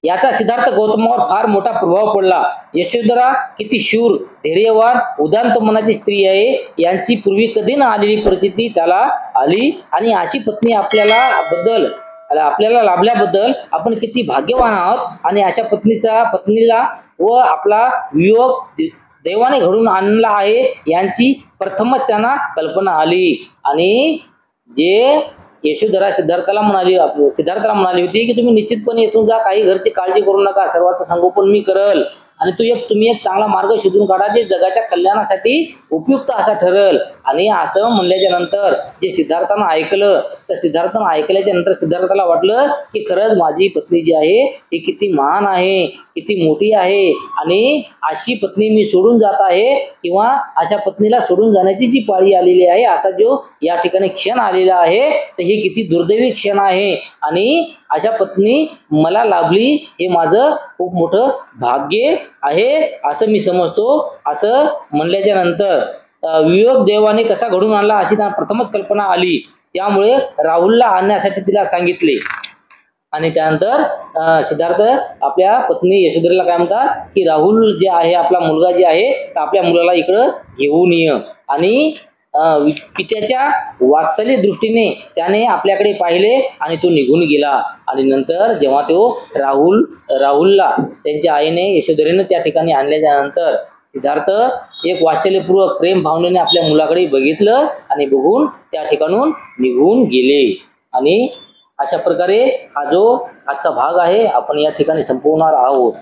याचा सिद्धार्थ गौतमावर फार मोठा प्रभाव पडला. यशोधरा किती शूर, धैर्यवान, उदात्त मनाची स्त्री आहे यांची पूर्वी कधी न आलेली परिस्थिती त्याला आली आणि अशी पत्नी आपल्याला लाभल्याबद्दल आपण किती भाग्यवान आहोत. आणि अशा पत्नीला व आपला वियोग देवाने घडून आणला आहे यांची प्रथमच त्यांना कल्पना आली. आणि जे यशोधरा सिद्धार्थाला म्हणाली होती की तुम्ही निश्चितपणे इथून जा, काही घरची काळजी करू नका, सर्वांचं संगोपन मी करल आणि तुम्ही एक चांगला मार्ग शोधून काढा जे जगाच्या कल्याणासाठी उपयुक्त असा ठरेल. आणि असं म्हणल्याच्या नंतर जे सिद्धार्थानं ऐकलं तर सिद्धार्थानं ऐकल्याच्या नंतर सिद्धार्थाला वाटलं की खरंच माझी पत्नी जी आहे ती किती महान आहे, किती मोठी आहे आणि अशी पत्नी मी सोडून जात आहे किंवा अशा पत्नीला सोडून जाण्याची जी पाळी आलेली आहे, असा जो या ठिकाणी क्षण आलेला आहे तर ही किती दुर्दैवी क्षण आहे आणि अशा पत्नी मला लाभली हे माझं खूप मोठं भाग्य आहे असं मी समजतो. असं म्हणल्याच्या नंतर वियोग देवाने कसा घडून आणला अशी त्यांना प्रथमच कल्पना आली. त्यामुळे राहुलला आणण्यासाठी तिला सांगितले. आणि त्यानंतर सिद्धार्थ आपल्या पत्नी यशोधरेला काय म्हणतात की राहुल जे आहे आपला मुलगा जे आहे तर आपल्या मुलाला इकडं घेऊन ये. आणि पित्याच्या वात्सल्य दृष्टीने त्याने आपल्याकडे पाहिले आणि तो निघून गेला. आणि नंतर जेव्हा तो राहुलला त्यांच्या आईने यशोधरेने त्या ठिकाणी आणल्याच्या नंतर सिद्धार्थ एक वात्सल्यपूर्वक प्रेम भावनेने आपल्या मुलाकडे बघितलं आणि बघून त्या ठिकाणून निघून गेले. आणि अशा प्रकारे हा जो आजचा भाग आहे आपण या ठिकाणी संपवणार आहोत.